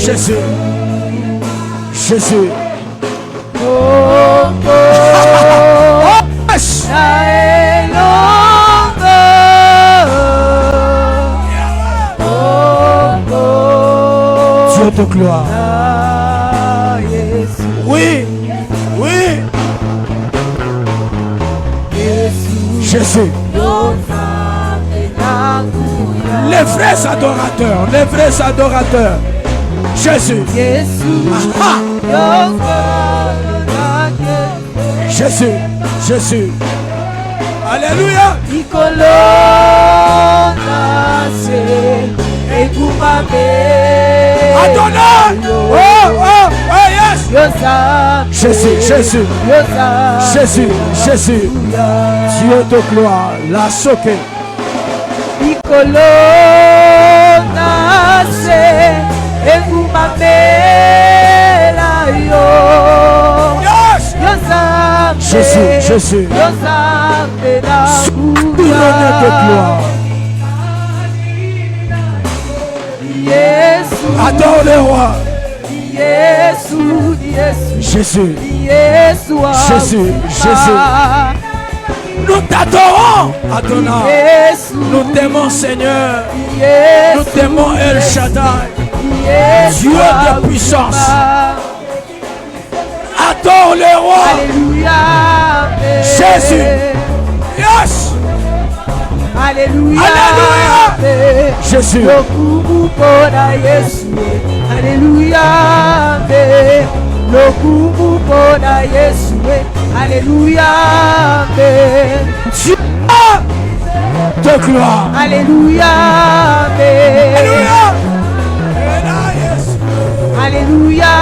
Jésus. Jésus. Dieu de gloire. Oui. Oui. Jésus. Les vrais adorateurs. Les vrais adorateurs. Jésus. Jésus. Jésus. Alléluia. Adonai. Oh, oh, oh, yes. Jésus, Jésus. Jésus, Jésus. Dieu de gloire. La soque. Jésus, Jésus. Souverain de gloire. Adore le roi. Jésus. Jésus, Jésus. Nous t'adorons, Adonai. Nous t'aimons, Seigneur. Nous t'aimons, El Shaddai. Dieu de puissance. Adore le roi. Jésus. Yes. Alléluia. Alléluia. Jésus. Alléluia. Alléluia. Dieu de gloire. Alléluia. Alléluia. Alléluia.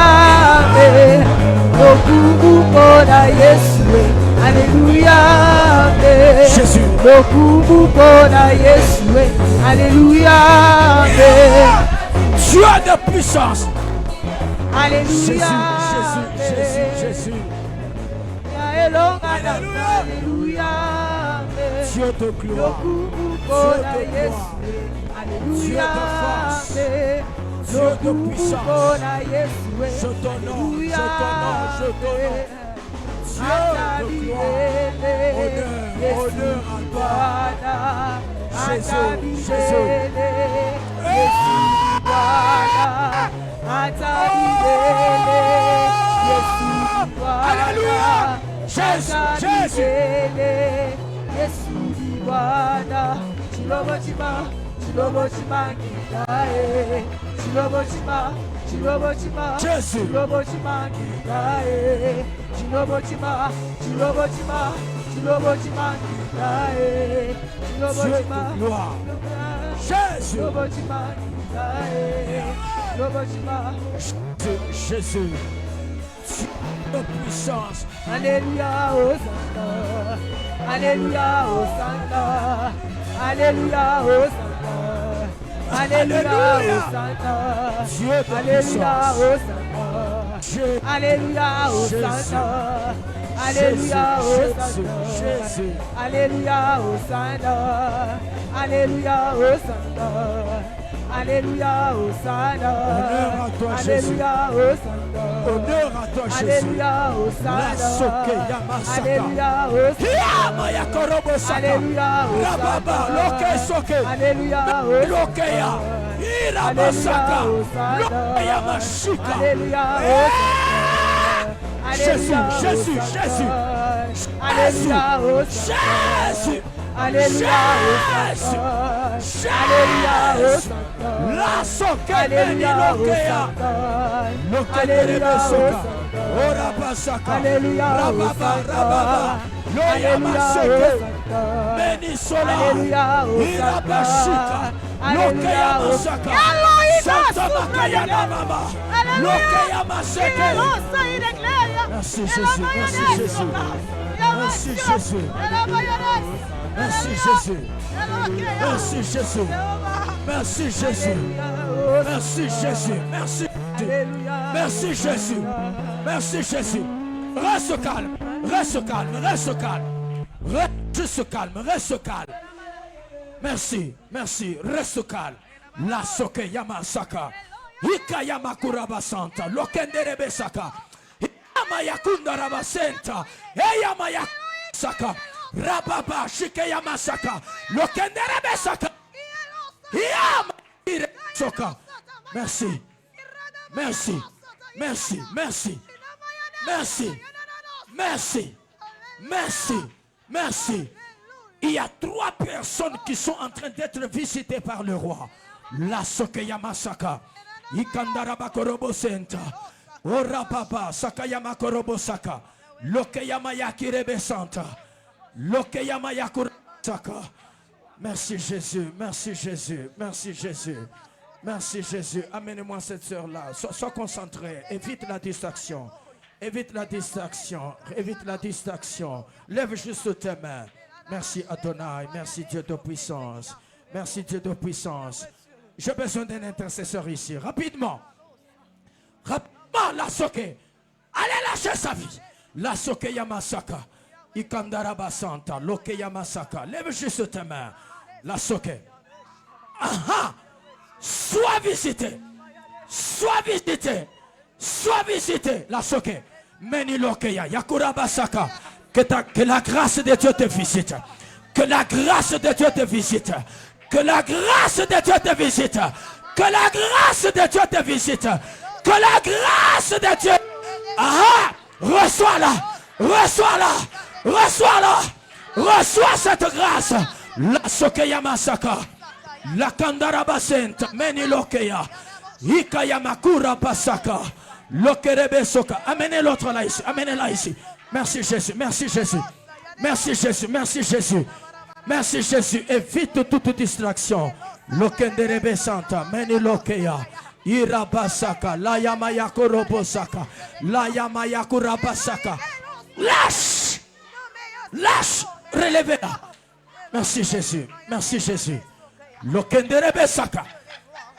Alléluia. Jésus. Alléluia. Dieu de puissance. Alléluia. Jésus, Jésus, Jésus. Alléluia. Dieu de gloire. Dieu de force. Dieu de puissance. Je t'honore, je t'honore, je t'honore. Dieu de gloire. Honneur à toi. Jésus, Jésus. Alléluia. Jésus, Jésus. Jésus. Jésus. Jésus. De puissance. Alléluia, Hosanna. Alléluia, Hosanna. Alléluia, Hosanna. Alléluia, Hosanna. Dieu de Alléluia, puissance. Hosanna. Alléluia, Hosanna. Alléluia, Hosanna. Jésus. Alléluia, Hosanna. Alléluia, Hosanna. Alléluia, Hosanna. Honneur à toi, Jésus. Alléluia, Hosanna. Honneur à toi, Jésus. Alléluia, Hosanna. La soke yamasaka. Alléluia, Hosanna. Yama yakorobo saka. Alléluia, Rababa loke soke. Alléluia, Loke ya. Iramasaka. Loke yamashika. Alléluia, Jésus, Jésus, Jésus. Alléluia, Jésus. Alléluia, Jésus. Alléluia, La soke beni Alléluia, loke ya. Loke nerebe soka. Ora basaka. Alléluia, Rababa, rababa. Loya maseke. Beni sola. Alléluia, Irabashika. Loke ya masaka. Santa makayana mama. Loke ya maseke. Merci Jésus, merci Jésus. Merci Jésus. Merci Jésus. Merci Jésus. Merci Jésus. Merci Jésus. Merci. Merci Jésus. Merci Jésus. Reste calme. Reste calme. Reste calme. Reste calme. Reste calme. Merci. Merci. Reste calme. La soke yamasaka. Ikayama kurabasanta. Lokenderebe saka. Yama yakunda rabasenta. Eyama yakusaka. Rababa shikeyama saka. Lokenderebe saka. Yama soka. Merci. Merci. Merci. Merci. Merci. Merci. Merci. Merci. Il y a 3 personnes qui sont en train d'être visitées par le roi. La Sokeyama Saka. Ikandaraba Korobo Senta. Ora Papa Sakayama Korobo Saka. Lokeyama Yakirebe Santa. Lokeyama Yakura Saka. Merci Jésus. Merci Jésus. Merci Jésus. Merci Jésus. Amenez-moi cette sœur-là. Sois concentré. Évite la distraction. Évite la distraction. Évite la distraction. Lève juste tes mains. Merci Adonai. Merci Dieu de puissance. Merci Dieu de puissance. J'ai besoin d'un intercesseur ici. Rapidement. Rapidement, la soke. Allez lâcher sa vie. La soke Yamasaka. Ikandaraba Santa. Loke Yamasaka. Lève juste tes mains. La soke. Aha. Sois visité. Sois visité. Sois visité. La soke. Meni lokeya. Yakuraba Saka. Que la grâce de Dieu te visite. Que la grâce de Dieu te visite. Que la grâce de Dieu te visite. Que la grâce de Dieu te visite. Que la grâce de Dieu. Ah, reçois-la. Reçois-la. Reçois-la. Reçois cette grâce. La sokeya masaka. La kandaraba senta. Meni lokeya. Ikayamakura pasaka. Lokerebe soka. Amenez l'autre là ici. Amenez-la ici. Merci Jésus, merci Jésus, merci Jésus, merci Jésus, merci Jésus. Évite toute distraction. Lokenderebe Santa, Meni Lokeya, Irabasaka, Layamaya Korobosaka, Layamaya Kurabasaka. Lâche, lâche, relevez-la. Merci Jésus, merci Jésus. Lokenderebe Saka,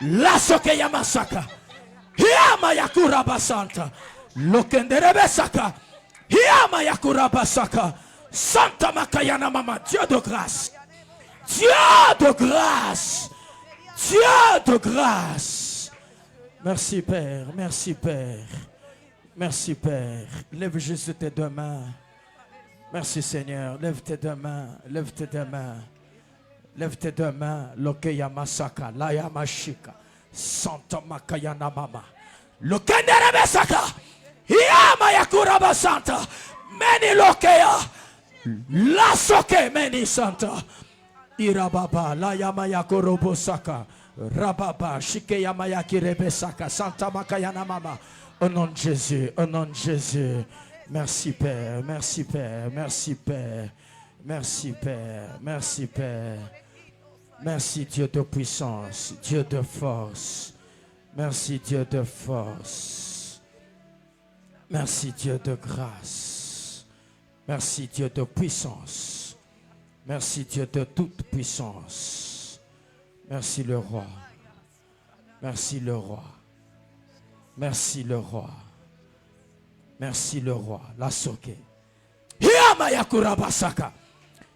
La Sokeya Masaka, Yamaya Kurabasanta, Lokenderebe Saka. Yama Yakurabasaka. Santa Makayana Mama. Dieu de grâce. Dieu de grâce. Dieu de grâce. Merci Père. Merci Père. Merci Père. Lève juste tes 2 mains. Merci Seigneur. Lève tes 2 mains. Lève tes 2 mains. Lève tes 2 mains. Lokeya Masaka. Laya Mashika. Santa Makayana Mama. Lokendere Besaka. Yama Yakuraba Santa. Meni Lokeya. La Soke Meni Santa. Irababa. La Yama Yakorobo Saka. Rababa. Shike Yama Yakirebe Saka. Santa Makayana Mama. Au nom de Jésus. Au nom de Jésus. Merci Père. Merci Père. Merci Père. Merci Père. Merci Père. Merci Dieu de puissance. Dieu de force. Merci Dieu de force. Merci Dieu de grâce. Merci Dieu de puissance. Merci Dieu de toute puissance. Merci le roi. Merci le roi. Merci le roi. Merci le roi. La soke. Yama Yakurabasaka.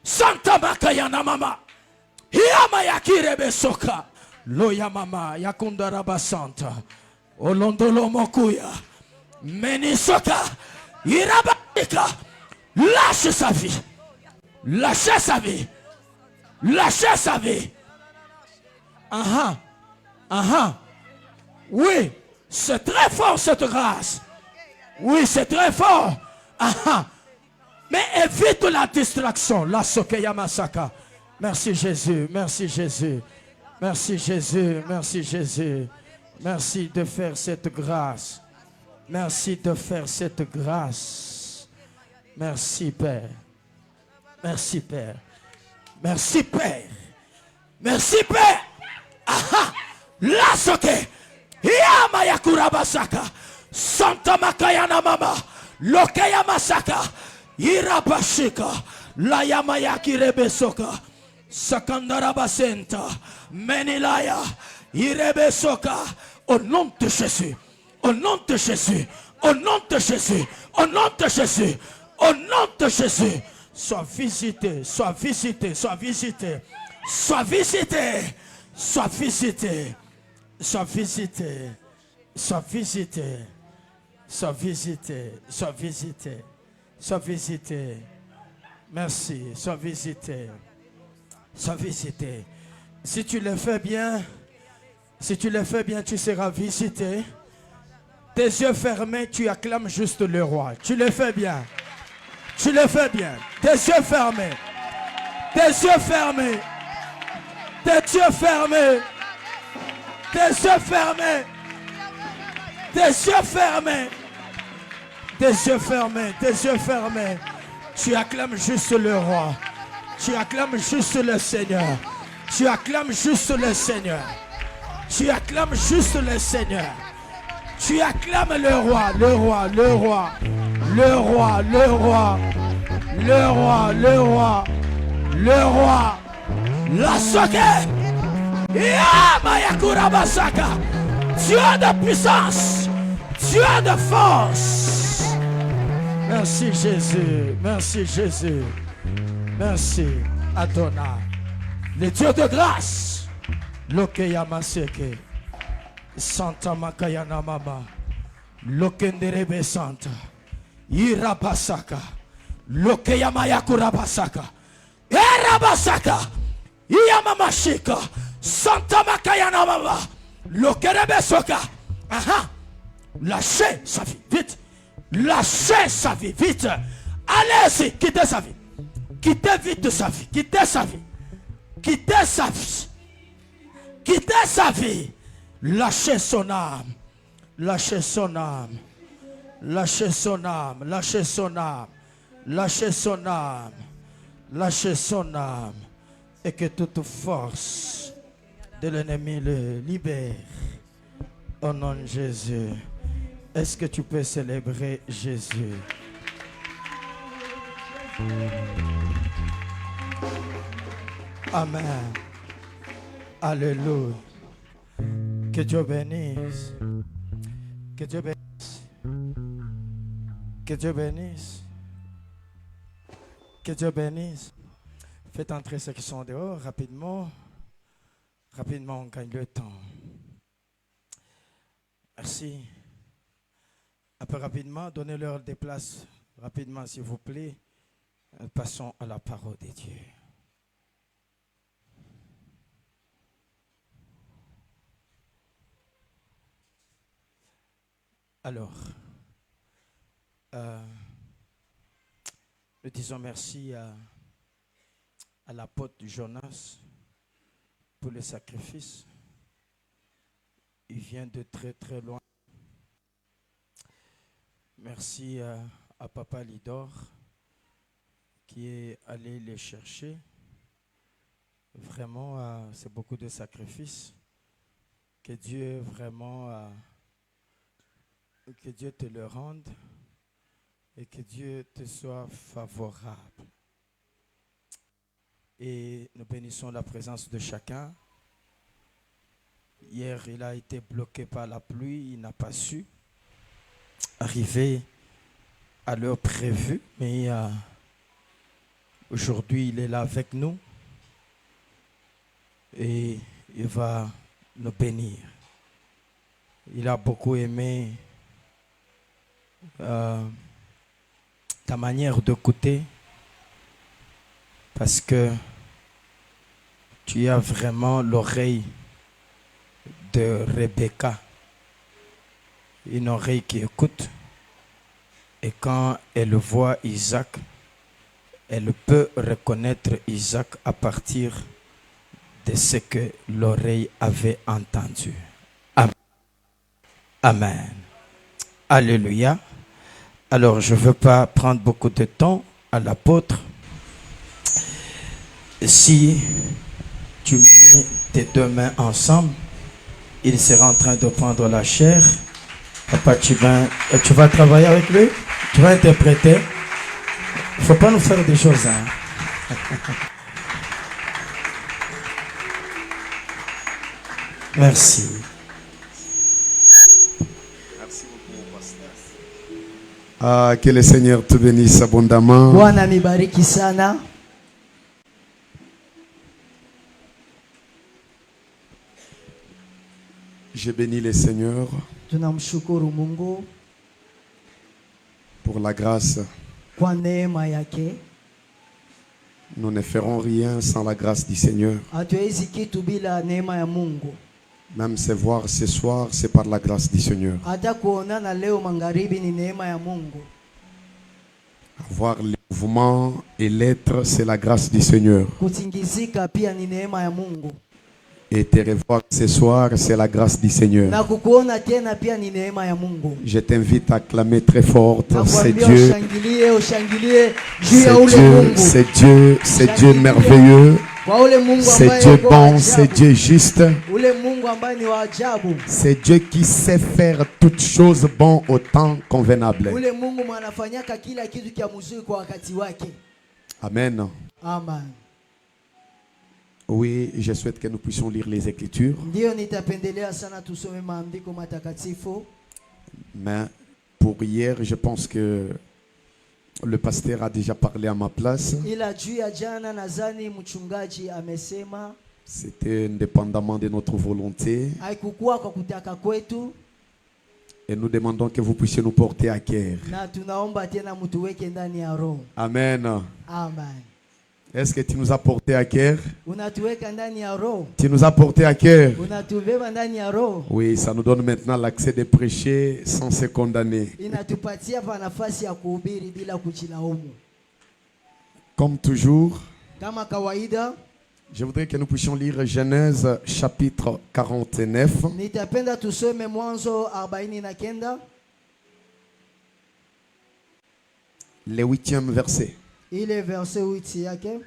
Santa Makayana Mama. Yama Yakirebe Soka. Loya Mama Yakundarabasanta. Olondolo Mokuya. Menisoka, Irabaka, lâche sa vie, lâchez sa vie, lâchez sa vie. Aha, aha, oui, c'est très fort cette grâce. Oui, c'est très fort. Aha, mais évite la distraction. La Sokeya Masaka. Merci Jésus, merci Jésus, merci Jésus, merci Jésus. Merci de faire cette grâce. Merci de faire cette grâce. Merci Père. Merci Père. Merci Père. Merci Père. Aha. La soke. Yama Yakurabasaka. Santa Makayana Mama. Lokeya Masaka. Irabashika. La Yama Yakirebesoka. Sakandarabasenta. Menilaya. Irebesoka. Au nom de Jésus. Au nom de Jésus, au nom de Jésus, au nom de Jésus, au nom de Jésus, sois visité, sois visité, sois visité, sois visité, sois visité, sois visité, Sois visité. Sois visité. Sois visité. Sois visité. Merci. Sois visité. Sois visité. Si tu le fais bien, tu seras visité. Tes yeux fermés, tu acclames juste le roi. Tu le fais bien. Tu le fais bien. Tes yeux fermés. Tes yeux fermés. Tes yeux fermés. Tes yeux fermés. Tes yeux fermés. Tes yeux fermés. Tes yeux fermés. Tu acclames juste le roi. Tu acclames juste le Seigneur. Tu acclames juste le Seigneur. Tu acclames juste le Seigneur. Tu acclames le roi, le roi, le roi, le roi, le roi, le roi, le roi, le roi. La soke. Yamayakura basaka. Dieu de puissance. Dieu de force. Merci Jésus. Merci Jésus. Merci Adonai. Le Dieu de grâce. Lokeyamaseke. Santa Makayana Mama. Lokenderebe Santa. Irabasaka. Lokeyamayakura basaka. Erabasaka. Iyamamashika. Santa Makayana Mama. Lokerebe Soka. Aha. Lâchez sa vie, vite. Lâchez sa vie, vite. Allez-y, quittez sa vie. Quittez vite sa vie. Quittez sa vie. Quittez sa vie. Quittez sa vie. Lâchez son âme. Lâchez son âme. Lâchez son âme. Lâchez son âme. Lâchez son âme. Lâchez son âme. Et que toute force de l'ennemi le libère. Au nom de Jésus. Est-ce que tu peux célébrer Jésus? Amen. Alléluia. Que Dieu bénisse. Que Dieu bénisse. Que Dieu bénisse. Que Dieu bénisse. Faites entrer ceux qui sont dehors rapidement. Rapidement, on gagne le temps. Merci. Un peu rapidement, donnez-leur des places rapidement, s'il vous plaît. Passons à la parole de Dieu. Alors, nous disons merci à l'apôtre Jonas pour le sacrifice. Il vient de très très loin. Merci à Papa Lidor qui est allé les chercher. Vraiment, c'est beaucoup de sacrifices. Que Dieu vraiment, que Dieu te le rende et que Dieu te soit favorable. Et nous bénissons la présence de chacun. Hier, il a été bloqué par la pluie, il n'a pas su arriver à l'heure prévue, mais aujourd'hui, il est là avec nous et il va nous bénir. Il a beaucoup aimé ta manière d'écouter parce que tu as vraiment l'oreille de Rebecca, une oreille qui écoute, et quand elle voit Isaac, elle peut reconnaître Isaac à partir de ce que l'oreille avait entendu. Amen. Amen. Alléluia. Alors, je ne veux pas prendre beaucoup de temps à l'apôtre. Si tu mets tes deux mains ensemble, il sera en train de prendre la chair. Papa, tu vas travailler avec lui? Tu vas interpréter? Il ne faut pas nous faire des choses. Hein? Merci. Merci beaucoup, pasteur. Que le Seigneur te bénisse abondamment. Bwana mibariki sana. Je bénis le Seigneur. Tunamshukuru Mungu pour la grâce. kwa neema yake. Nous ne ferons rien sans la grâce du Seigneur. Hatuwezi kitu bila neema ya Mungu. Même se voir ce soir, c'est par la grâce du Seigneur. Hata kuonana leo magharibi ni neema ya Mungu. Avoir les mouvements et l'être, c'est la grâce du Seigneur. Kutingizika pia ni neema ya Mungu. Et te revoir ce soir, c'est la grâce du Seigneur. Na kukuona tena pia ni neema ya Mungu. Je t'invite à clamer très fort. C'est Nakwambia Dieu. ushangilie juu ya ule Mungu. C'est Dieu, c'est Dieu merveilleux. Kwa ule Mungu C'est ambaye Dieu yuko wa bon, ajabu. c'est Dieu juste. Ule Mungu ambaye ni wa ajabu. C'est Dieu qui sait faire toutes choses bon au temps convenable. Ule Mungu mwanafanyaka kila kitu kia mzuri kwa wakati wake. Amen. Amen. Oui, je souhaite que nous puissions lire les Écritures. Ndio nitapendelea sana tusome maandiko matakatifu. Mais pour hier, je pense que le pasteur a déjà parlé à ma place. Ila juu ya jana nadhani mchungaji amesema C'était indépendamment de notre volonté. haikukuwa kwa kutaka kwetu, Et nous demandons que vous puissiez nous porter à cœur. na tunaomba tena mtuweke ndani ya roho. Amen. Amen. Est-ce que tu nous as porté à cœur? Unatuweka ndani ya roho. Tu nous as porté à cœur? Unatubeba ndani ya roho. Oui, ça nous donne maintenant l'accès de prêcher sans se condamner. Inatupatia pa nafasi ya kuhubiri bila kujilaumu. Comme toujours, Kama kawaida, je voudrais que nous puissions lire Genèse chapitre 49. nitapenda tusome Mwanzo 49 Le 8e verset. ile verset 8 yake.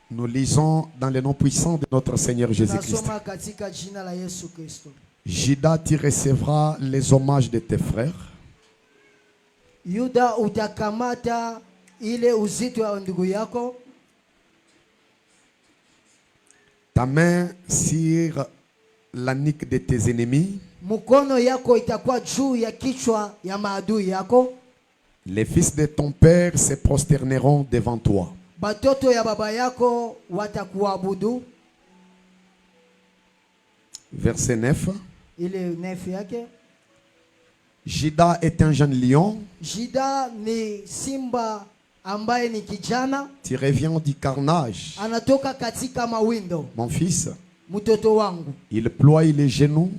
Nous lisons dans le nom puissant de notre Seigneur Jésus-Christ. Tunasoma katika jina la Yesu Kristo. Judas, tu recevras les hommages de tes frères. Yuda, utakamata ile uzito wa ndugu yako. Ta main sur la nuque de tes ennemis. Mkono yako itakuwa juu ya kichwa ya maadui yako. Les fils de ton père se prosterneront devant toi. Batoto ya baba yako watakuabudu. Verset 9. Ile 9 yake. Judas est un jeune lion. Juda ni simba ambaye ni kijana, Tu reviens du carnage. anatoka katika mawindo. Mon fils, Mtoto wangu il ploie les genoux.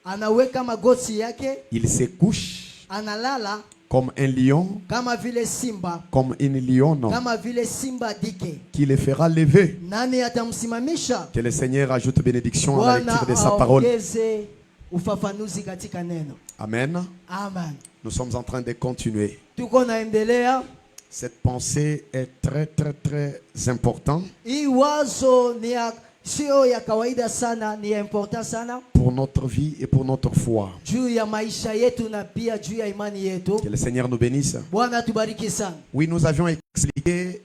anaweka magoti yake, Il se couche analala comme un lion, kama vile simba, comme une lionne kama vile simba dike. qui le fera lever. Nani atamsimamisha? Que le Seigneur ajoute bénédiction à la Bwana lecture de sa parole. aongeze ufafanuzi katika neno. Amen. Amen. Nous sommes en train de continuer. Tuko naendelea. Cette pensée est très très très importante Hii wazo ni ya sio ya kawaida sana, ni ya important sana pour notre vie et pour notre foi. juu ya maisha yetu na pia juu ya imani yetu. Que le Seigneur nous bénisse. Bwana tubariki sana. Oui, nous avions expliqué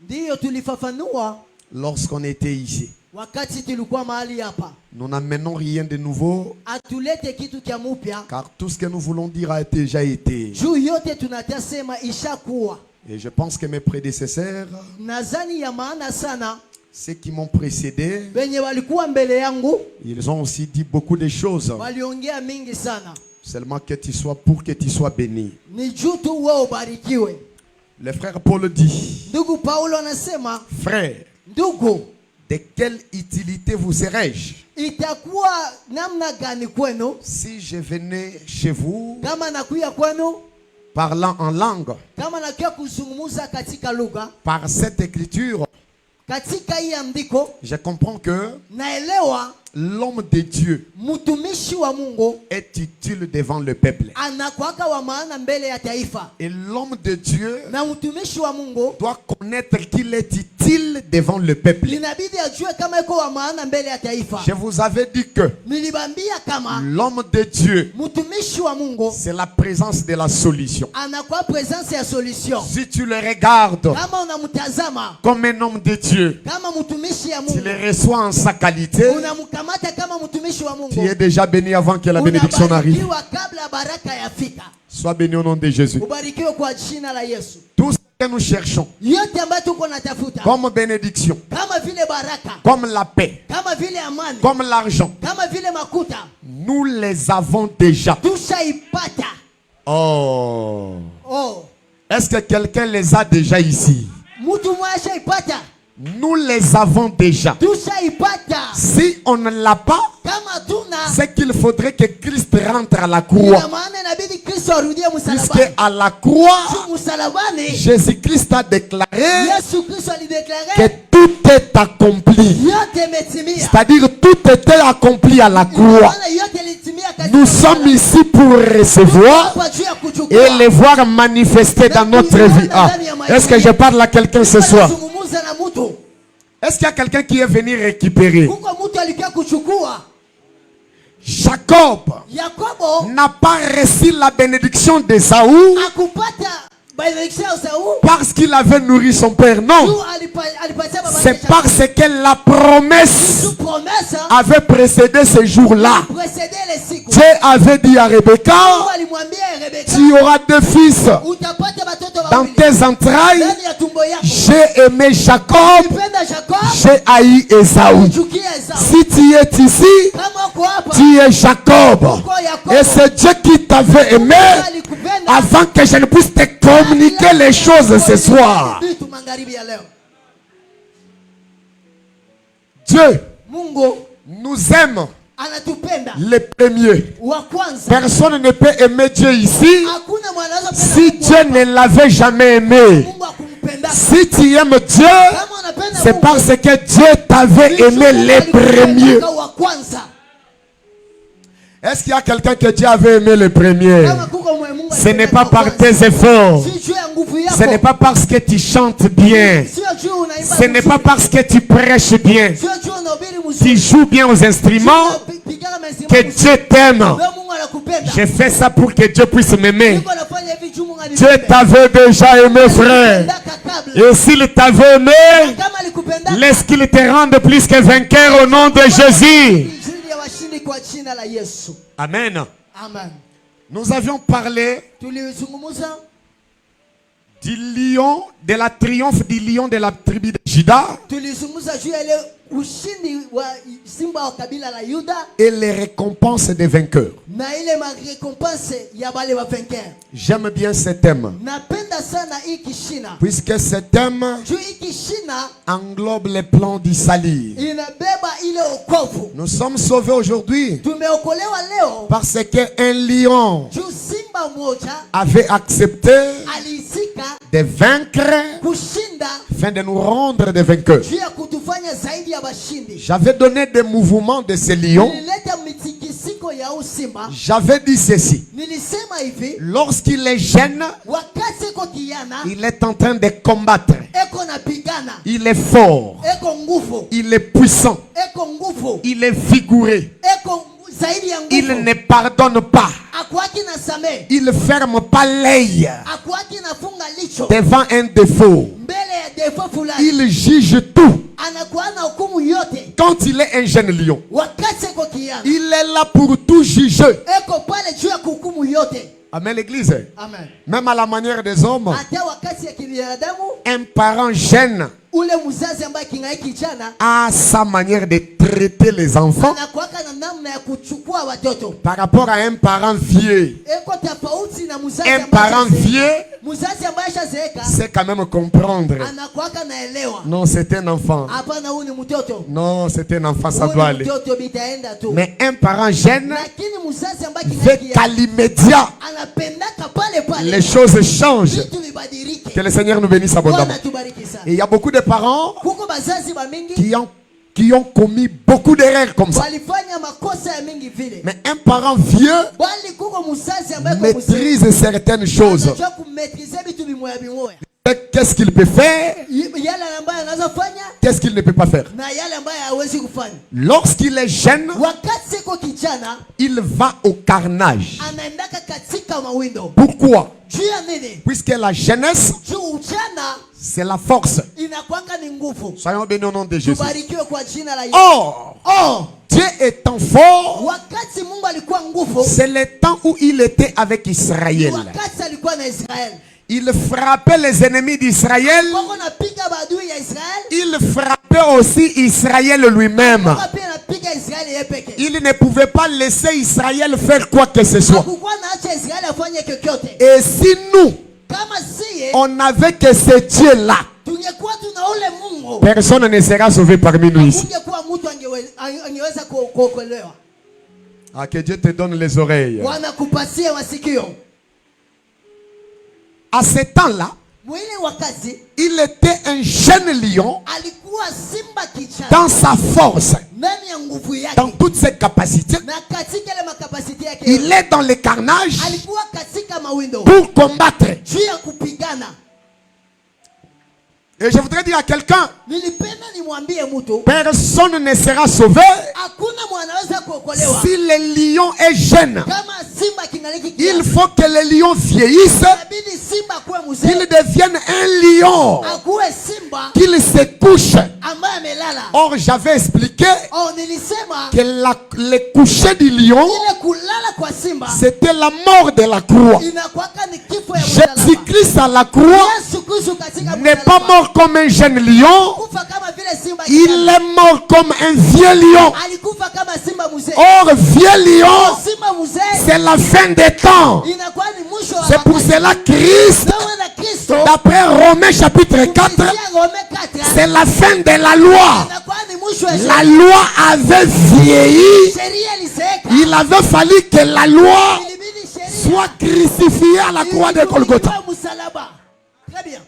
Ndiyo tulifafanua lorsqu'on était ici. wakati tulikuwa mahali hapa. Nous n'amenons rien de nouveau Atulete kitu kya mupya. car tout ce que nous voulons dire a déjà été. Juu yote tunatasema ishakuwa. Et je pense que mes prédécesseurs, Nazani ya maana sana, ceux qui m'ont précédé, wenye walikuwa mbele yangu ils ont aussi dit beaucoup de choses. waliongea mingi sana. Seulement que tu sois pour que tu sois béni. Ni juu tu wewe ubarikiwe. Le frère Paul dit, Ndugu Paulo anasema, frère, ndugu, de quelle utilité vous serais-je itakuwa namna gani kwenu si je venais chez vous kama nakuya kwenu, parlant en langue kama nakuya kuzungumza katika lugha, par cette écriture? katika hii andiko Je comprends que naelewa l'homme de Dieu mtumishi wa Mungu est utile devant le peuple. anakuwaka wa maana mbele ya taifa, Et l'homme de Dieu na mtumishi wa Mungu doit connaître qu'il est utile devant le peuple. inabidi ajue kama iko wa maana mbele ya taifa. Je vous avais dit que Nilibambia kama l'homme de Dieu, mtumishi wa Mungu c'est la présence de la solution. anakuwa presence ya solution. Si tu le regardes Kama unamtazama comme un homme de Dieu, kama mtumishi ya tu Mungu, le reçois en sa qualité, unamkamata kama mtumishi wa Mungu, tu es déjà béni avant que la bénédiction n'arrive. unabarikiwa kabla baraka yafika. Sois béni au nom de Jésus. Ubarikiwe kwa jina la Yesu. Tout ce que nous cherchons yote ambayo tuko natafuta, comme bénédiction, kama vile baraka, comme la paix, kama vile amani, comme l'argent, kama vile makuta, nous les avons déjà. tushaipata. Oh. Oh, Est-ce que quelqu'un les a déjà ici? mtu mmoja shaipata, Nous les avons déjà. tushaipata. Si on ne l'a pas, Kama tuna, c'est qu'il faudrait que Christ rentre à la ina croix. maana inabidi Kristo arudie msalabani. Puisque à la croix, Juu msalabani, Jésus-Christ a déclaré Yesu Kristo que alideklare tout est accompli. yote imetimia. C'est-à-dire tout était accompli à la croix. Maana yote ilitimia katika Nous sommes ici pour recevoir hapa juu ya kuchukua. et les voir manifester dans notre vie. Ah, est-ce que je parle à quelqu'un ce soir? Nazungumza na mtu. Est-ce qu'il y a quelqu'un qui est venu récupérer? Kuko mtu alikuwa kuchukua. Jacob Yakobo n'a pas reçu la bénédiction d'Ésaü akupata benediction ya Esau parce qu'il avait nourri son père. Non, juu alipatia baba c'est parce que la promesse Sous promesse avait précédé ce jour-là. précédé les siku. Dieu avait dit à Rebecca, Mungu alimwambia Rebeka, tu auras 2 fils utapata watoto dans wawili tes entrailles. ndani ya tumbo yako. J'ai aimé Jacob, Ukipenda Jacob, j'ai haï Ésaü. chukia Esau. Si tu es ici, Kama uko hapa, tu es Jacob. uko Yakobo. Et c'est Dieu qui t'avait aimé Alikupenda avant que je ne puisse te communiquer les choses ce soir. vitu magharibi ya leo. Dieu Mungu nous aime anatupenda les premiers. wa kwanza. Personne ne peut aimer Dieu ici Hakuna mwanaweza kupenda si Mungu Dieu hapa. ne l'avait jamais aimé. Mungu akumpenda. Si tu aimes Dieu, Kama unapenda c'est Mungu, parce que Dieu t'avait aimé les premiers. wa kwanza. Est-ce qu'il y a quelqu'un que Dieu avait aimé les premiers? Kama kuko mwe Mungu Ce n'est alipenda pas wa par kwanza. tes efforts. Si juu ya nguvu yako. Ce n'est pas parce que tu chantes bien. Sio juu unaimba Ce n'est pas parce que tu prêches bien. Sio juu unahubiri Tu mzuri. joues bien aux instruments Pigana mzima que mzuri. Dieu t'aime. Wewe Mungu anakupenda. Je fais ça pour que Dieu puisse m'aimer. Niko nafanya hivi juu Mungu Dieu anipende. t'avait déjà aimé, frère. Alikupendaka kabla. Et s'il t'avait aimé, Kama alikupendaka, laisse qu'il te rende plus que vainqueur au nom de Jésus. injili ya washindi kwa jina la Yesu. Amen. Amen. Nous avions parlé Tulizungumza du lion, de la triomphe du lion de la tribu de Juda tulizungumza juu ya ile ushindi wa simba wa kabila la Yuda et les récompenses des vainqueurs. na ile marekompense ya wale wa vainqueur. J'aime bien ce thème, Napenda sana hii kishina. puisque ce thème Juu hii kishina englobe les plans du salut. inabeba ile wokovu. Nous sommes sauvés aujourd'hui Tumeokolewa leo parce qu'un lion juu simba moja avait accepté alisika de vaincre kushinda afin de nous rendre des vainqueurs. juu ya kutufanya zaidi ya bashindi. J'avais donné des mouvements de ce lion. Nilileta mitikisiko ya usimba. J'avais dit ceci. Nilisema hivi, Lorsqu'il est jeune, wakati eko kiana, il est en train de combattre. eko napigana, Il est fort. eko nguvu, Il est puissant. eko nguvu, Il est vigoureux. eko zaidi ya Il nguvu. ne pardonne pas. Akwaki na same, Il ne ferme pas l'œil akwaki na funga licho devant un défaut. mbele ya defo fulani. Il juge tout. Anakuwa na hukumu yote. Quand il est un jeune lion, Wakati eko kiana, il est là pour tout juger. eko pale juu ya kuhukumu yote. Amen, l'église. Amen. Même à la manière des hommes, Hata wakati ya kibinadamu, un parent jeune ule mzazi ambaye kingai kijana a sa manière de traiter les enfants anakuwaka na namna ya kuchukua watoto. par rapport à un parent vieux. Eko tofauti na mzazi Un ambaye parent ashazeeka. vieux Mzazi ambaye ashazeeka sait quand même comprendre. anakuwaka naelewa. Non, c'est un enfant. Hapana, huyu ni mtoto. Non, c'est un enfant, ça Huyu doit ni aller. mtoto bitaenda tu. Mais un parent jeune Lakini mzazi ambaye veut kingai qu'à l'immédiat, anapendaka pale pale. les choses changent. Vitu vibadilike. Que le Seigneur nous bénisse abondamment. Bwana tubariki sana. Et il y a beaucoup de parents Kuko bazazi ba mingi qui ont commis beaucoup d'erreurs comme ça. walifanya makosa ya mingi vile. Mais un parent vieux Bali kuko mzazi ambaye kwa mzazi maîtrise certaines choses. anajua kumetrize vitu vimoya vimoya. Qu'est-ce qu'il peut faire? Yale ambayo anaweza fanya Qu'est-ce qu'il ne peut pas faire? na yale ambayo hawezi kufanya. Lorsqu'il est jeune, Wakati siko kijana il va au carnage. anaendaka katika mawindo. Pourquoi? Juu ya nini? Puisque la jeunesse, Juu ujana c'est la force. inakwanga ni nguvu. Soyons bénis au nom de Jésus. Tubarikiwe kwa jina la Yesu. Or, Oh, Dieu étant fort, wakati Mungu alikuwa nguvu, c'est le temps où il était avec Israël. wakati alikuwa na Israeli, Il frappait les ennemis d'Israël. Kongo napiga badui ya Israel. Il frappait aussi Israël lui-même. Kongo pia napiga Israel yepeke. Il ne pouvait pas laisser Israël faire quoi que ce soit. Hakukuwa naacha Israel afanye kyokyote. Et si nous, Kama siye on n'avait que ce Dieu-là, tungekuwa tuna ule Mungu. personne ne sera sauvé parmi nous ici. Kungekuwa mtu angeweza kuokolewa. Ah, que Dieu te donne les oreilles. Wanakupasia masikio. À ce temps-là, Mwile wakati il était un jeune lion alikuwa simba kichana dans sa force, ndani ya nguvu yake dans toutes ses capacités. na katika ile makapasiti yake Il est dans les carnages alikuwa katika mawindo pour combattre. juu ya kupigana. Et je voudrais dire à quelqu'un, Nilipenda nimwambie mtu personne ne sera sauvé hakuna mwanaweza kuokolewa si le lion est jeune. kama simba kingaliki Il kiasi. faut que le lion vieillisse, Inabidi simba kuwe qu'il mzee, devienne un lion, akuwe simba qu'il se couche. ambaye amelala. Or, j'avais expliqué Nilisema que le coucher du lion, ile kulala kwa simba c'était la mort de la croix. inakuwaka ni kifo ya msalaba. Jésus-Christ à la croix Yesu Kristo katika n'est pas msalaba mort comme un jeune lion, kufa kama vile simba il kijana. est mort comme un vieux lion. Alikufa kama simba mzee. Or, vieux lion, Simba mzee c'est la fin des temps. inakuwa ni mwisho wa C'est pour wakati. cela Christ, Wewe na Kristo d'après Romains chapitre 4, kupitia Rome 4 c'est la fin de la loi. inakuwa ni mwisho wa La sheria. loi avait vieilli. Sheria ilizeeka. Il avait fallu que la loi Ilibidi sheria soit crucifiée à la croix de Golgotha. iwe msalaba. Très bien.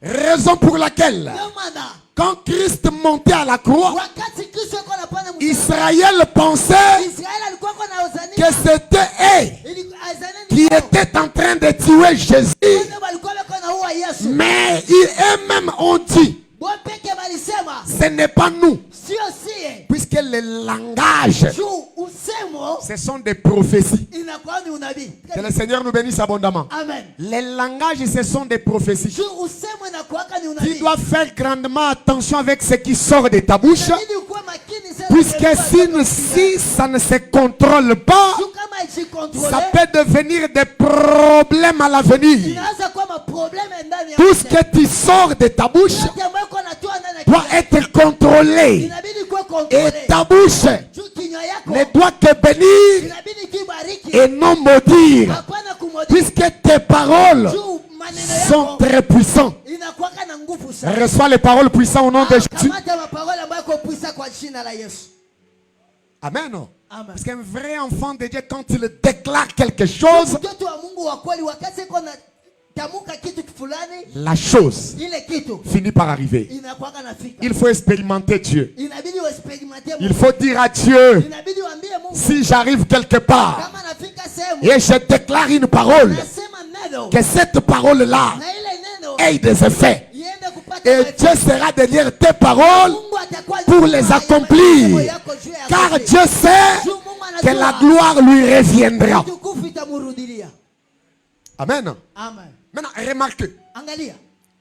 Raison pour laquelle, Ndio maana quand Christ montait à la croix, wakati Kristo alikuwa anapanda msalaba, Israël pensait Israeli alikuwa na uzani que c'était eux qui étaient en train de tuer Jésus. walikuwa wanaua Yesu. Mais eux-mêmes ont dit, Bo peke balisema ce n'est pas nous. sio sie. Puisque le langage, Juu usemo ce sont des prophéties. inakuwa ni unabii. Que le Seigneur nous bénisse abondamment. Amen. Les langages, ce sont des prophéties. Juu usemo inakuwa ni Tu unabii. dois faire grandement attention avec ce qui sort de ta bouche. Inabidi ukuwe makini sana. Puisque si ça ne se contrôle pas, Juu kama ijikontrole, ça peut devenir des problèmes à l'avenir. inaweza kuwa maprobleme ndani ya Tout ce que tu sors de ta bouche yote ambayo uko natoa ndani ya doit kinywa. être contrôlé. Inabidi kuwe Et kontrole. ta bouche Juu kinywa yako ne doit que bénir inabidi kibariki. et non maudire. Hapana kumwodhi. Puisque tes paroles Juu maneno sont yako très puissantes. inakuwa na nguvu sana. Reçois les paroles puissantes au nom de Jésus. Kamata maparole ambayo yako puisa kwa jina la Yesu. Amen. Amen. Parce qu'un vrai enfant de Dieu, quand il déclare quelque chose, Mtoto wa Mungu wa kweli wakati iko na tamuka kitu fulani, la chose ile kitu finit par arriver. inakuwa nafika. Il faut expérimenter Dieu. Inabidi uexperimenter Il Mungu. faut dire à Dieu, Inabidi uambie Mungu si j'arrive quelque part kama nafika sehemu et je déclare une parole, nasema neno que cette parole-là na ile neno ait des effets. iende kupata Et maarifa. Dieu sera derrière tes paroles Mungu atakuwa pour nyuma les ya accomplir. maneno yako juu ya Car kazi. Dieu sait Juu Mungu que la anajua gloire lui reviendra. utukufu itamurudilia. Amen. Amen. Maintenant, remarquez, Angalia,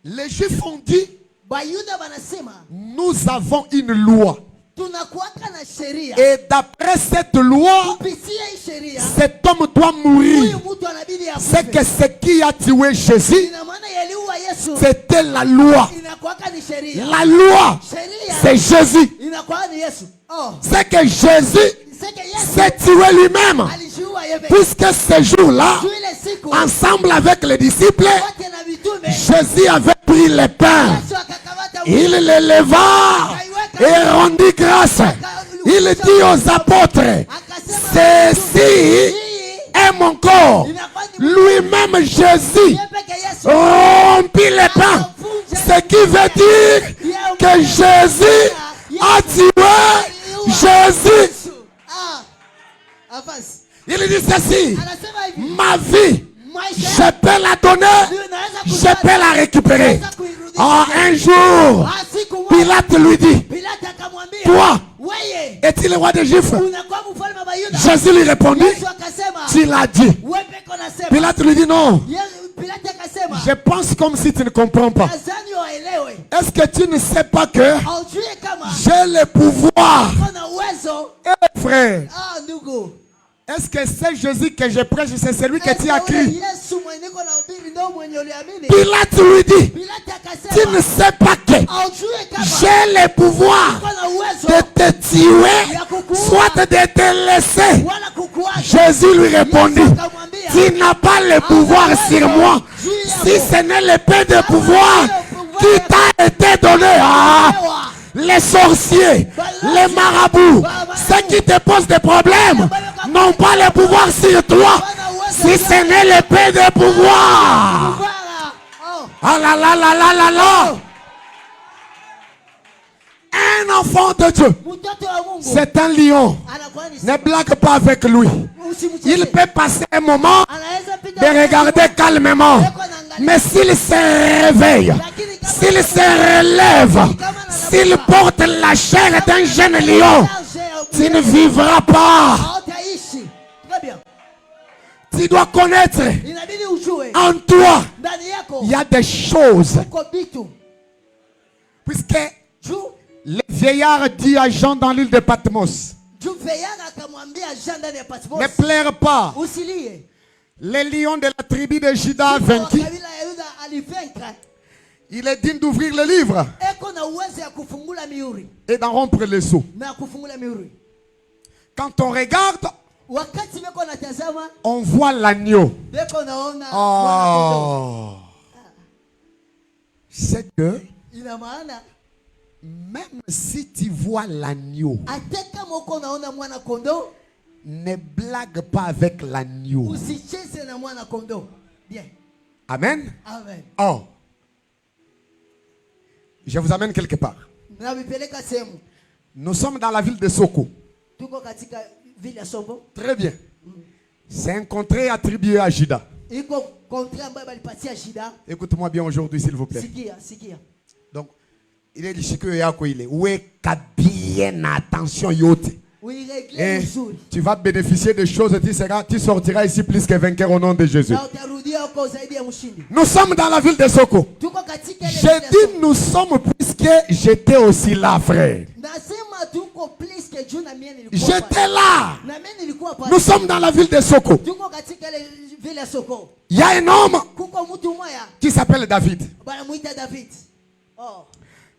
les Juifs ont dit, Bayuda banasema nous avons une loi. tunakuwaka na sheria. Et d'après cette loi, Kupitia hii sheria cet homme doit mourir. huyu mtu anabidi C'est que akufe. ce qui a tué Jésus, Ina maana yaliua Yesu c'était la loi. inakuwaka ni sheria. La loi, Sheria c'est Jésus. inakuwa ni Yesu. Oh, C'est que Jésus c'est que Yesu s'est tué lui-même. alijiua yeye. Puisque ce jour-là, Juu ile siku ensemble avec les disciples, wote na mitume Jésus avait pris le pain. Yesu akakamata Il le leva et rendit grâce. Il dit aux apôtres, ceci est mon corps. Lui-même Jésus yeye peke Yesu rompit le pain. Ce qui veut dire que Jésus a tué Jésus. Ah, avance. Il dit ceci, Anasema hivi, ma vie, maisha je peux la donner, je peux la récupérer. Oh, un jour, siku moja Pilate lui dit, Pilate akamwambia, toi, wewe es-tu le roi des Juifs? unakuwa mfalme wa Bayuda? Jésus lui répondit, Yesu akasema, tu l'as dit. wewe peke unasema. Pilate lui dit, non, Pilate akasema, je pense comme si tu ne comprends pas. nadhani waelewe. Est-ce que tu ne sais pas que Haujui kama j'ai le pouvoir? kuna uwezo. Eh, frère, Ah, ndugu, Est-ce que c'est Jésus que je prêche, c'est celui que tu as crié? Yesu mwenye niko nahubiri ndio mwenye uliamini? Pilate lui dit, Pilate tu ne akasema, sais pas que haujui kama j'ai le pouvoir niko na uwezo de te tuer, soit de te laisser. wala kukuacha. Jésus lui répondit, Yesu akamwambia, tu n'as pas le pouvoir sur moi, si ce n'est l'épée de pouvoir qui t'a été donné. Ah, les sorciers, les marabouts, ceux qui te posent des problèmes, n'ont pas le pouvoir sur toi, si ce n'est l'épée de pouvoir. Bwana, oh, Ah là là là là là là. Un enfant de Dieu, mtoto wa Mungu c'est un lion. anakuwa ni Ne simba. blague pas avec lui. Usimcheze. Il peut passer un moment Anaweza pita de regarder calmement. Mais s'il se réveille, s'il se relève, s'il porte la chair d'un jeune lion, tu ne vivras pas. hautaishi. Très bien. Tu dois connaître Inabidi ujue en toi, ndani yako il y a des choses. uko vitu. Puisque Juu le vieillard dit à Jean dans l'île de Patmos, Veyana akamwambia Jean ndani ya Patmos, ne pleure pas. usilie. Le lion de la tribu de Juda a Simba wa vaincu. kabila ya Yuda alivaincre. Il est digne d'ouvrir le livre Eko na uwezo ya kufungula mihuri et d'en rompre les sceaux. na kufungula mihuri. Quand on regarde, Wakati beko natazama, on voit l'agneau. beko naona mwana-kondoo. Oh. C'est que Ina maana même si tu vois l'agneau, hata kama uko naona mwana kondoo, ne blague pas avec l'agneau. usicheze na mwana kondoo. Bien. Amen. Amen. Oh. Je vous amène quelque part. Na vipeleka sehemu. Nous sommes dans la ville de Soko. Tuko katika vile ya Sombo. Très bien. C'est un contrée attribué à Juda. Iko kontra ambayo balipatia Shida. Écoute-moi bien aujourd'hui, s'il vous plaît. Sikia. Donc, il est dit que yako ile. Uwe bien attention yote. Uiregle Et vizuri. tu vas bénéficier des choses. Tu sortiras ici plus que vainqueur au nom de Jésus. Na utarudia huko zaidi ya mshindi. Nous sommes dans la ville de Soko. Tuko katika ile J'ai vile ya dit Sombo. nous sommes puisque j'étais aussi là, frère. Nasema tuko please ke juu na mimi nilikuwa. J'étais là. Na mimi nilikuwa pale. Nous sommes dans la ville de Soko. Tuko katika ile vile ya Soko. Il y a un homme Kuko mtu mmoja qui s'appelle David. banamuita David. Oh.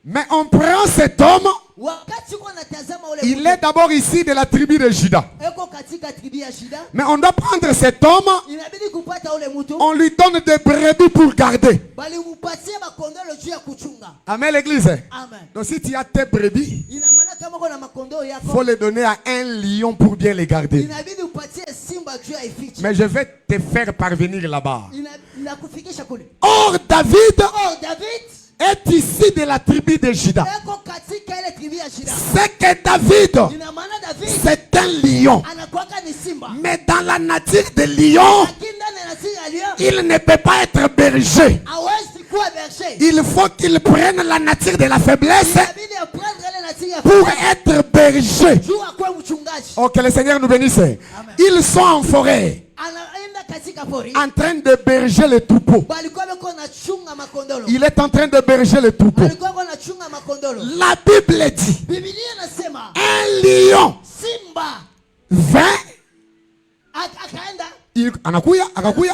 Mais on prend cet homme. Wakati uko natazama ule Il mtu, est d'abord ici de la tribu de Juda. eko katika tribu ya Shida. Mais on doit prendre cet homme. Inabidi kupata ule mtu. On lui donne des brebis pour garder. Bali mupatie makondolo juu ya kuchunga. Amen, l'église. Amen. Donc si tu as tes brebis, Ina maana kama uko na makondoo il yako, faut les donner à un lion pour bien les garder. inabidi upatie simba juu ya ifiche. Mais je vais te faire parvenir là-bas. Inakufikisha kule. Or, David Oh, David est ici de la tribu de Juda. eko katika ile tribu ya Shida. C'est que David, Ina maana David c'est un lion. anakuwaka ni simba. Mais dans la nature de lion, Lakini ndani ya nafsi ya lion il ne peut pas être berger. hawezi kuwa berger. Il faut qu'il prenne la nature de la faiblesse Inabidi aprendre ile nafsi ya pour faiblesse être berger. juu akuwe mchungaji. Oh, que le Seigneur nous bénisse. Amen. Ils sont en forêt, Anaenda katika pori. en train de berger les troupeaux. Balikuwa beko nachunga makondolo. Il est en train de berger les troupeaux. Balikuwa beko nachunga makondolo. La Bible dit, Biblia inasema un lion simba vint, akaenda akakuya, akakuya,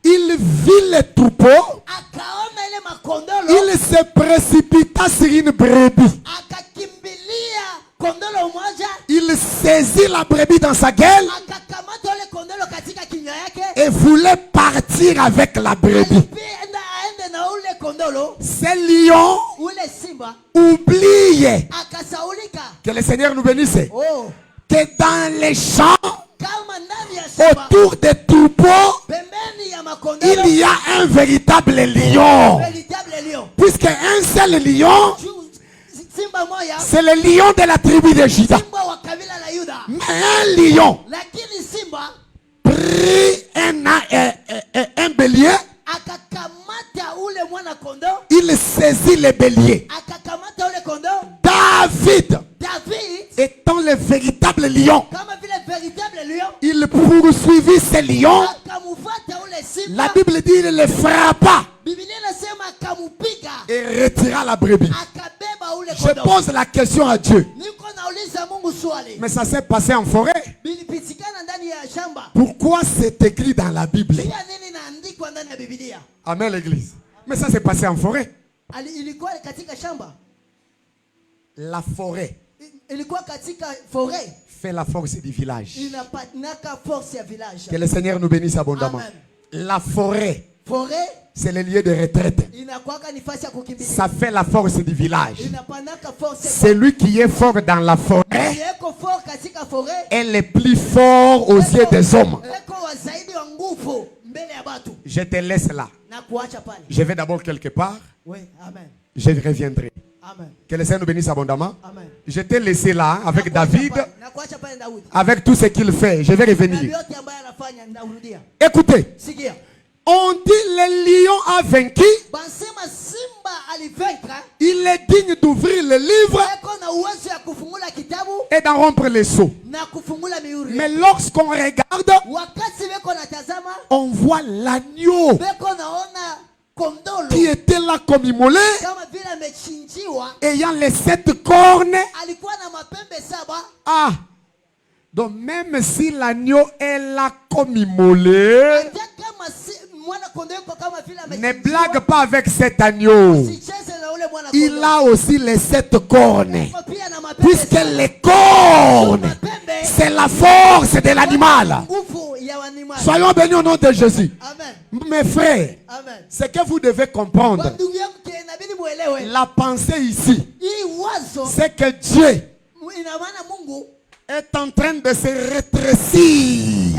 il vit les troupeaux, akaona ile makondolo, il se précipita sur une brebis. akakimbilia kondolo moja, Il saisit la brebis dans sa gueule akakamata ile kondolo katika kinywa yake, et voulait partir avec la brebis. alipenda aende na ule kondolo. Ce lion Ule simba oublie, akasaulika. que le Seigneur nous bénisse, Oh, que dans les champs, kama ndani ya simba autour des troupeaux, pembeni ya makondolo il y a un véritable lion. véritable lion. Puisque un seul lion, Simba moya c'est le lion de la tribu de Juda. simba wa kabila la Yuda. Mais un lion Lakini simba prit un bélier, akakamata ule mwana kondo, il saisit le bélier. akakamata ule kondo. David, David étant le véritable lion, kama vile véritable lion il poursuivit ce lion. akamufata ule simba. La Bible dit il le frappa Biblia inasema akamupiga, et retira la brebis. akabeba ule Je kondo. pose la question à Dieu. Niko nauliza Mungu swali. Mais ça s'est passé en forêt. Bilipitikana ndani ya shamba. Pourquoi c'est écrit dans la Bible? Pia nini inaandikwa ndani ya Biblia? Amen l'église. Mais ça s'est passé en forêt. Ilikuwa katika shamba. La forêt Ilikuwa katika forêt. fait la force du village. Inapatnaka force ya village. Que le Seigneur nous bénisse abondamment. Amen. La forêt, Forêt c'est le lieu de retraite. inakuwaka nafasi ya kukimbilia. Ça fait la force du village. Inapanaka force. Celui qui est fort dans la forêt Eko fort katika forêt. est le plus fort aux yeux des hommes. Eko wa zaidi wa nguvu mbele ya watu. Je te laisse là. Na kuacha pale. Je vais d'abord quelque part. Oui, amen. Je reviendrai. Amen. Que le Seigneur nous bénisse abondamment. Amen. Je t'ai laissé là avec David, Na kuacha pale Daudi. avec tout ce qu'il fait. Je vais Na revenir. yote ambayo anafanya ndarudia. Écoutez, Sikia. on dit le lion a vaincu. Bansema simba alivaincre. Il est digne d'ouvrir le livre Eko na uwezo ya kufungula kitabu et d'en rompre les seaux. na kufungula mihuri. Mais lorsqu'on regarde, Wakati beko natazama, on voit l'agneau beko naona kondolo qui était là comme immolé, kama vile amechinjiwa, ayant les 7 cornes. alikuwa na mapembe 7. Ah, donc même si l'agneau est là comme immolé, Hata kama si mwana kondoo yuko kama vile ne amechinjiwa, blague pas avec cet agneau. sicheze na ule mwana Il kondoo. a aussi les 7 cornes. Pia na mapembe Puisque 7. les cornes, Mapembe c'est la force de l'animal. nguvu ya wanyama. Soyons bénis au nom de Jésus. Amen. Mes frères, Amen. ce que vous devez comprendre, Kwa ndugu yangu inabidi muelewe. la pensée ici, Hii wazo c'est que Dieu ina maana Mungu est en train de se rétrécir.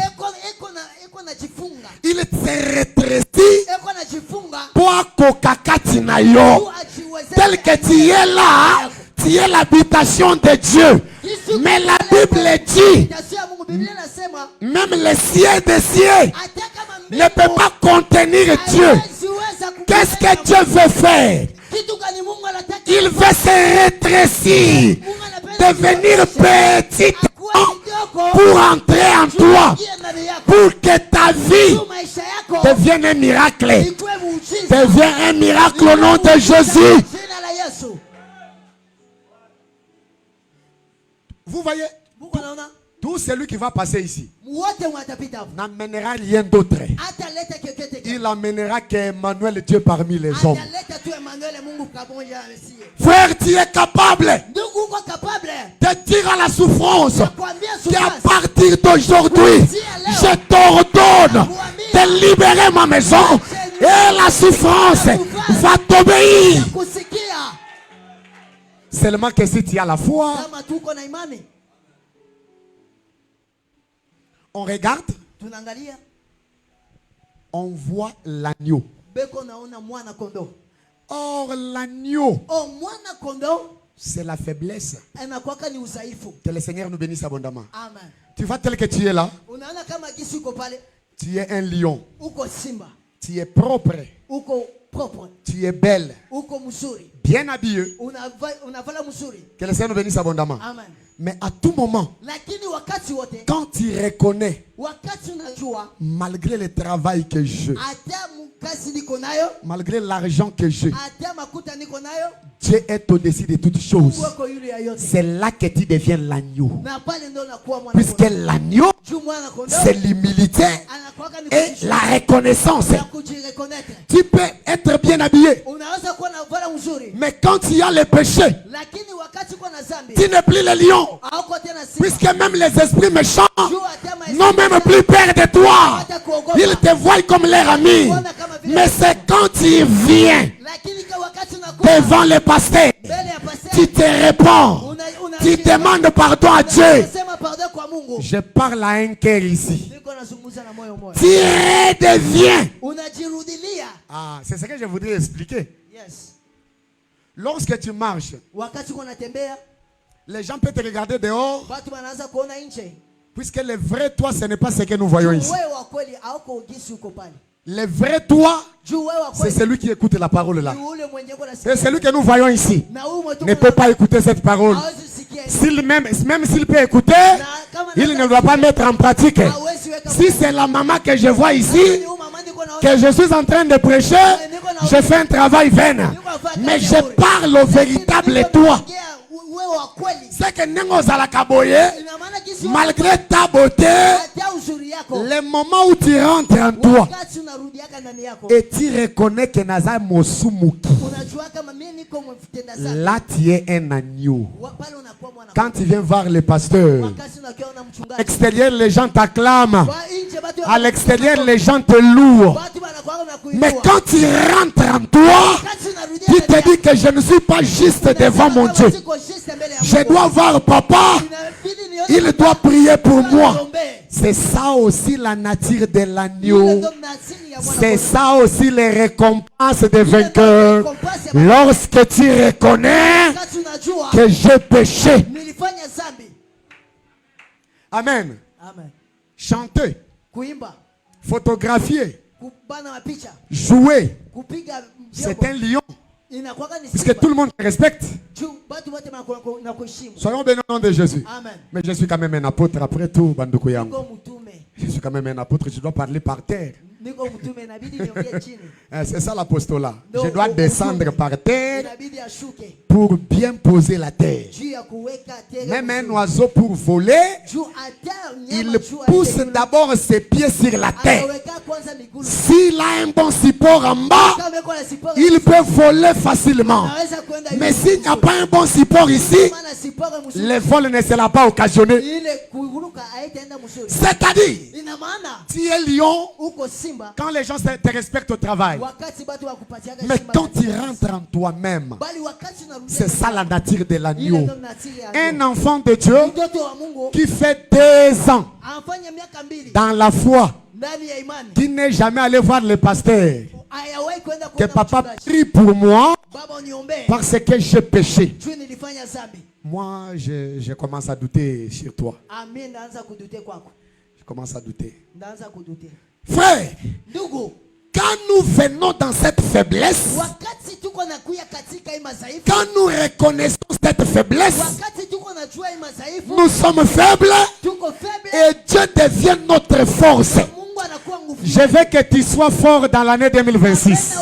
eko na jifunga. Il se rétrécit Eko na jifunga. pour kokakati na yo. Mungu ajiwezeshe. Tel que tu es là, tu es l'habitation de Dieu. Mais la Bible dit, Tasio ya Mungu, Biblia inasema même les cieux des cieux hata kama ne peut pas contenir Dieu. Qu'est-ce que Dieu veut faire? kitu gani Mungu anataka? Il veut se rétrécir, Mungu anapenda devenir petit akuwe kidogo pour entrer en toi, ingie ndani yako. pour que ta vie Tu maisha yako devienne un miracle. ikuwe muujiza. Devienne un miracle au nom de Jésus. Jina la Yesu. Vous voyez, Mungu anaona tout celui qui va passer ici wote watapita hapo. n'amènera rien d'autre. Ataleta chochote kile. Il amènera qu'Emmanuel Dieu parmi les hommes. Ataleta tu Emmanuel Mungu pamoja na sie. Frère, tu es capable Ndugu uko capable de dire à la souffrance kuambia qu'à souffrance. partir d'aujourd'hui, je t'ordonne de libérer ma maison et la souffrance va t'obéir. Kusikia Seulement que si tu as la foi, kama tuko na imani. on regarde, Tunaangalia on voit l'agneau. beko naona mwana kondoo. Or, l'agneau, Mwana kondoo c'est la faiblesse. anakuwaka ni udhaifu. Que le Seigneur nous bénisse abondamment. Amen. Tu vois tel que tu es là, Unaona kama gisi uko pale, tu es un lion, uko simba, tu es propre, uko propre, tu es belle, uko mzuri, bien habillée. unavala mzuri. Que le Seigneur nous bénisse abondamment. Amen. Mais à tout moment, Lakini wakati wote, quand tu reconnais, wakati unajua malgré le travail que j'ai, hata mkazi niko nayo, malgré l'argent que j'ai, hata makuta niko nayo, Dieu est au-dessus de toutes choses. Mungu wako yule ya yote. C'est là que tu deviens l'agneau. Na pale ndo nakuwa mwana Puisque kondoo. l'agneau, Juu mwana kondoo c'est l'humilité anakuwaka ni et la reconnaissance. na kujireconnaître. Tu peux être bien habillé, Unaweza kuwa na vala mzuri, mais quand il y a le péché, lakini wakati uko na dhambi, tu n'es plus le lion. hauko tena simba. Puisque même les esprits méchants Juu hata maisha n'ont même plus peur de toi. hata kuogopa. Ils te voient comme leur ami. Mais c'est quand tu viens Lakini kwa wakati unakuwa devant le pasteur, mbele ya pastor, tu te réponds, tu demandes pardon à Dieu. unasema pardon kwa Mungu. Je parle à un cœur ici. Niko nazungumza na moyo moyo. Tu redeviens. Unajirudilia. Ah, c'est ce que je voudrais expliquer. Yes. Lorsque tu marches, Wakati uko natembea, les gens peuvent te regarder dehors, watu wanaanza kuona nje. puisque le vrai toi, ce n'est pas ce que nous voyons ici. Wewe wa kweli hauko gisi uko pale. Le vrai toi, Juu wewe wa c'est kweli celui qui écoute la parole là. ni ule mwenye uko Et nasikia. celui que nous voyons ici Na huyu mtu ne peut pas écouter cette parole. hawezi sikia. Même s'il peut écouter, Na kama il ne doit pas mettre en pratique. hawezi weka. Si c'est la maman que je vois ici, Ni huyu mama ndiko naona. que je suis en train de prêcher, je fais un travail vain. Mais je parle au véritable toi. Wewe wa kweli. C'est que nengo zalaka boye, Ina maana gisi malgré ta beauté, hata uzuri Le moment où tu rentres en toi et tu reconnais que Naza Mosumuki, là tu es un agneau. Quand tu viens voir le pasteur, à l'extérieur les gens t'acclament, à l'extérieur les gens te louent. Mais quand tu rentres en toi, tu te dis que je ne suis pas juste devant mon Dieu. Je dois voir papa, il doit prier pour moi. C'est ça aussi la nature de l'agneau. C'est ça aussi les récompenses des vainqueurs. Lorsque tu reconnais que j'ai péché. Amen. Chanter, photographier, jouer. C'est un lion. Puisque tout le monde te respecte. Soyons bénis au nom de Jésus. Mais je suis quand même un apôtre après tout, Bandoukouyam. Je suis quand même un apôtre, je dois parler par terre. C'est ça l'apostolat. Je dois descendre par terre pour bien poser la terre. Même un oiseau pour voler, il pousse d'abord ses pieds sur la terre. S'il a un bon support en bas, il peut voler facilement. Mais s'il n'y a pas un bon support ici, le vol ne sera pas occasionné. C'est-à-dire, tu es lion quand les gens te respectent au travail. Mais quand tu rentres en toi-même, c'est ça la nature de l'agneau. Un enfant de Dieu qui fait 2 ans dans la foi, qui n'est jamais allé voir le pasteur, que papa prie pour moi parce que j'ai péché. Moi, je commence à douter sur toi. Je commence à douter. Frère, quand nous venons dans cette faiblesse, quand nous reconnaissons cette faiblesse, nous sommes faibles et Dieu devient notre force. Je veux que tu sois fort dans l'année 2026.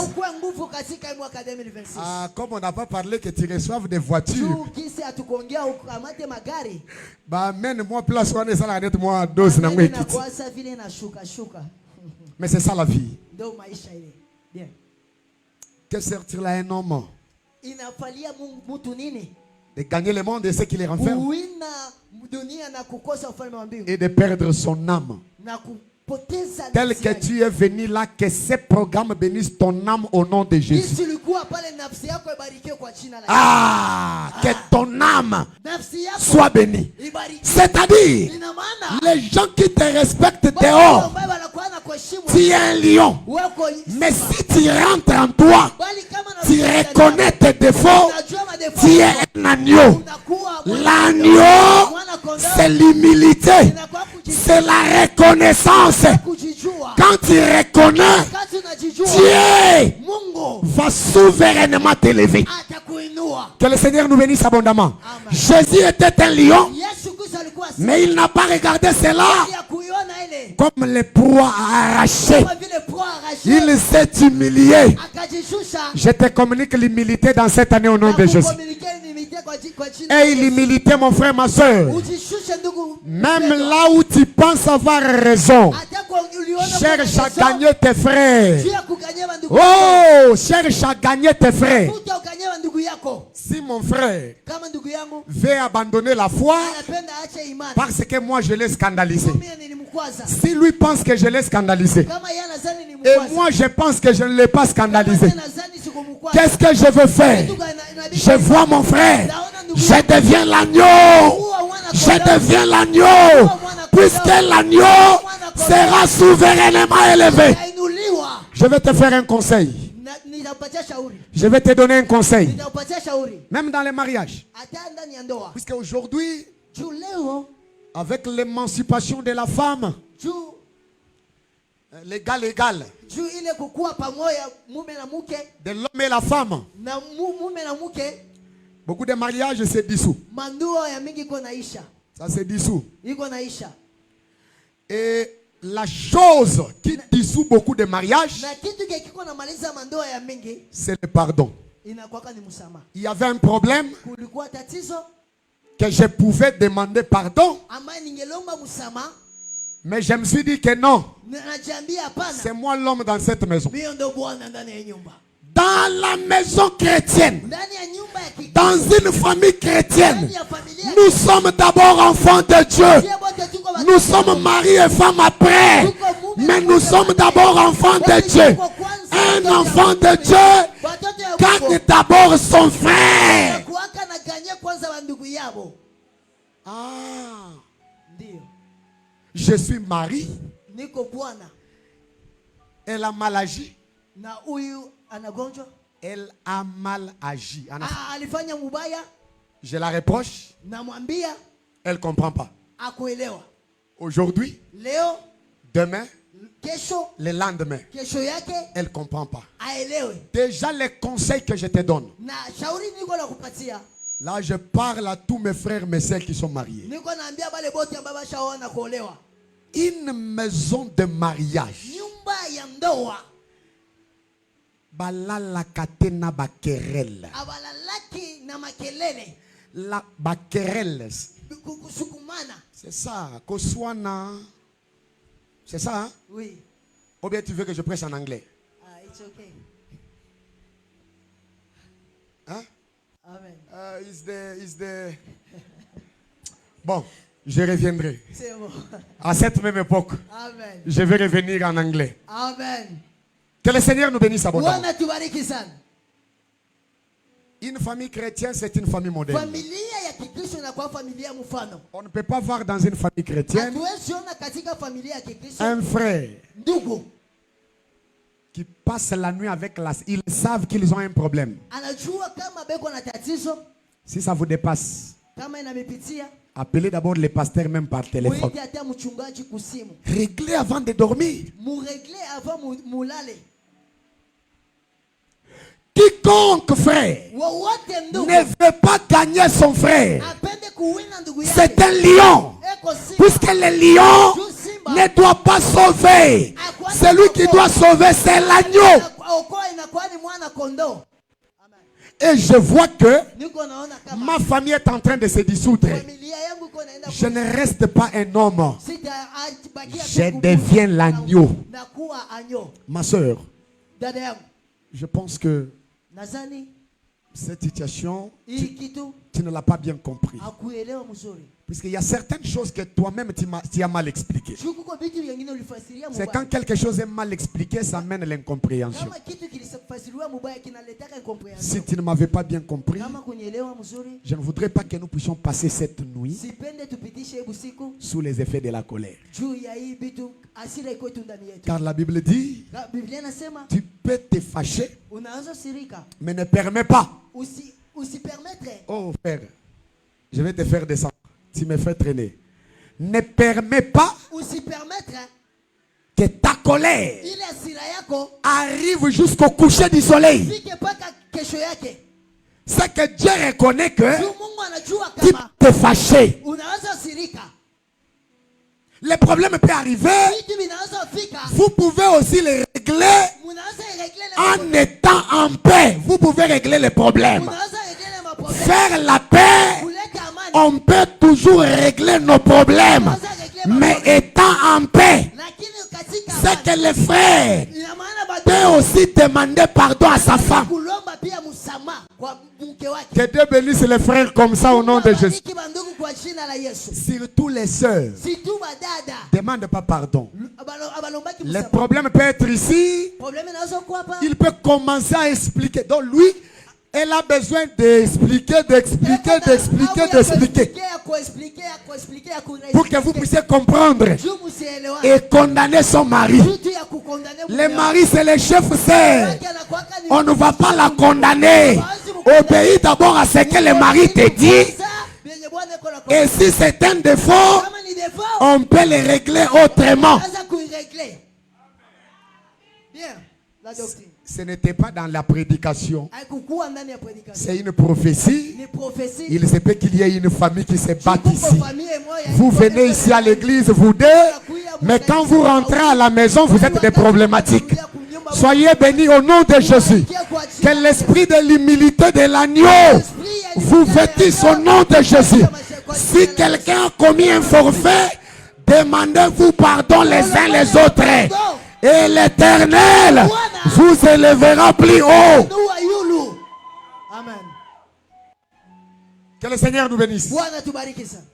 Ah, comme on n'a pas parlé que tu reçoives des voitures. Bah, mène-moi place où on est à la moi dose. Mais c'est ça la vie. Que sert-il à un homme de gagner le monde et ce qui les renferme et de perdre son âme? Tel que tu es venu là, que ces programmes bénissent ton âme au nom de Jésus. Ah, que ton âme soit bénie. C'est-à-dire, les gens qui te respectent dehors, tu es un lion. Mais si tu rentres en toi, tu reconnais tes défauts, tu es un agneau. L'agneau, c'est l'humilité, c'est la reconnaissance. Quand tu reconnais, Dieu va souverainement t'élever. Que le Seigneur nous bénisse abondamment. Jésus était un lion, mais il n'a pas regardé cela comme les proies arrachées. Il s'est humilié. Je te communique l'humilité dans cette année au nom de Jésus. Et l'humilité, mon frère, ma soeur. Même là où tu penses avoir raison, cherche à gagner tes frères. Oh, cherche à gagner tes frères. Si mon frère veut abandonner la foi parce que moi je l'ai scandalisé, si lui pense que je l'ai scandalisé et moi je pense que je ne l'ai pas scandalisé, qu'est-ce que je veux faire? Je vois mon frère, je deviens l'agneau. Je deviens l'agneau, puisque l'agneau sera souverainement élevé. Je vais te faire un conseil. Je vais te donner un conseil. Même dans les mariages. Puisque aujourd'hui, avec l'émancipation de la femme, l'égal, de l'homme et la femme, beaucoup de mariages se dissous. Ça se dissout. Et la chose qui dissout beaucoup de mariages, c'est le pardon. Il y avait un problème que je pouvais demander pardon, Mais je me suis dit que non. Najiambia hapana. C'est moi l'homme dans cette maison. Mimi ndo bwana ndani ya nyumba. Dans la maison chrétienne, Ndani ya nyumba ya Kikristo. dans une famille chrétienne, Ndani ya familia. nous sommes d'abord enfants de Dieu. Sie wote tuko watoto. Nous sommes mari et femme après. Mais nous sommes d'abord enfants de Dieu. Un enfant de Dieu Watoto ya gagne Mungu. d'abord son frère. Kuwaka na ganye kwanza wa ndugu yao. Ah, Ndio. je suis mari. Niko bwana. Elle a mal agi. Na huyu anagonjwa. Elle a mal agi. Alifanya mubaya. Je la reproche. Namwambia. Elle ne comprend pas. Akuelewa. Aujourd'hui, Leo. demain, Kesho. le lendemain, Kesho yake. elle ne comprend pas. Aelewe. Déjà les conseils que je te donne. Na shauri niko la kupatia. Là, je parle à tous mes frères, mes sœurs qui sont mariés. Niko naambia wale bote ambao bashaona kuolewa. Une maison de mariage. Nyumba ya ndoa. Balala katena bakerel. Abalalaki na makelele. La bakerel. Kusukumana. C'est ça. Koswana. C'est ça, hein? Oui. Ou bien tu veux que je prêche en anglais? It's okay. Hein? Amen. Is the... Bon, je reviendrai. C'est bon. À cette même époque, Amen. je vais revenir en anglais. Amen. Que le Seigneur nous bénisse abondamment. Bwana tubariki sana. Une famille chrétienne, c'est une famille modèle. Familia ya Kikristo inakuwa familia mfano. On ne peut pas voir dans une famille chrétienne Hatuwezi ona katika familia ya Kikristo un frère ndugu qui passe la nuit avec la... Ils savent qu'ils ont un problème. anajua kama beko na tatizo, Si ça vous dépasse, kama inamepitia, appelez d'abord les pasteurs même par téléphone. muite hata mchungaji kusimu. Réglez avant de dormir. Muregle avant mulale. Quiconque frère Wowote ndugu ne veut pas gagner son frère, apende kuwina ndugu yake. c'est un lion. Eko simba. Puisque le lion ne doit pas sauver, celui qui doit sauver, c'est l'agneau. Okoa inakuwa ni mwana kondoo. Et je vois que Niko naona kama ma famille est en train de se dissoudre. familia yangu iko naenda Je ne reste pas un homme. sitabakia Je deviens l'agneau. na kuwa anyo. Ma soeur, Dada yangu, je pense que nadhani cette situation, hii kitu tu ne l'as pas bien compris. hakuelewa mzuri. Puisqu'il y a certaines choses que toi-même tu as mal expliquées. Shukuko vitu vingine ulifasiria C'est mubaya. quand quelque chose est mal expliqué, ça mène l'incompréhension. Kama kitu kilifasiriwa mubaya kinaletaka Si incomprehension. tu ne m'avais pas bien compris, Kama kunielewa mzuri, je ne voudrais pas que nous puissions passer cette nuit sipende tupitishe usiku sous les effets de la colère. juu ya hii vitu asira iko tu ndani yetu. Car la Bible dit, Biblia inasema tu peux te fâcher, unaanza sirika, mais ne permets pas. usipermettre. Oh frère, je vais te faire descendre. Tu me fais traîner. Ne permets pas Usipermettre que ta colère ile asira yako arrive jusqu'au coucher du soleil. fike paka kesho yake. C'est que Dieu reconnaît que Juu Mungu anajua tu kama peux te fâcher. unaanza sirika. Les problèmes peuvent arriver. Vitu vinaanza fika. Vous pouvez aussi les régler Munaanza régler en étant en paix. Vous pouvez régler les problèmes. Munaanza régler les problèmes. Faire la paix, Kuleta amani. on peut toujours régler nos problèmes. Mais étant en paix, Lakini katika c'est amani. que le frère Ina maana bado peut aussi demander pardon à sa femme. kulomba pia msamaha kwa mke wake. Que Dieu bénisse les frères comme ça au nom de Jésus. Bariki bandugu kwa jina la Yesu. Surtout les sœurs, Si tu badada ne demande pas pardon. abalombaki Les msamaha. problèmes peuvent être ici. Problème inaanza kwa hapa. Il peut commencer à expliquer. Donc lui, elle a besoin d'expliquer. Pour que vous puissiez comprendre et condamner son mari. Le mari, c'est le chef sœur. On ne va pas la condamner. Obéis d'abord à ce que le mari te dit. Et si c'est un défaut, on peut le régler autrement. Ce n'était pas dans la prédication. C'est une prophétie. Il se peut qu'il y ait une famille qui se batte ici. Vous venez ici à l'église, vous deux, mais quand vous rentrez à la maison, vous êtes des problématiques. Soyez bénis au nom de Jésus. Que l'esprit de l'humilité de l'agneau vous vêtisse au nom de Jésus. Si quelqu'un a commis un forfait, demandez-vous pardon les uns les autres. Et l'Éternel vous élèvera plus haut. Amen. Que le Seigneur nous bénisse.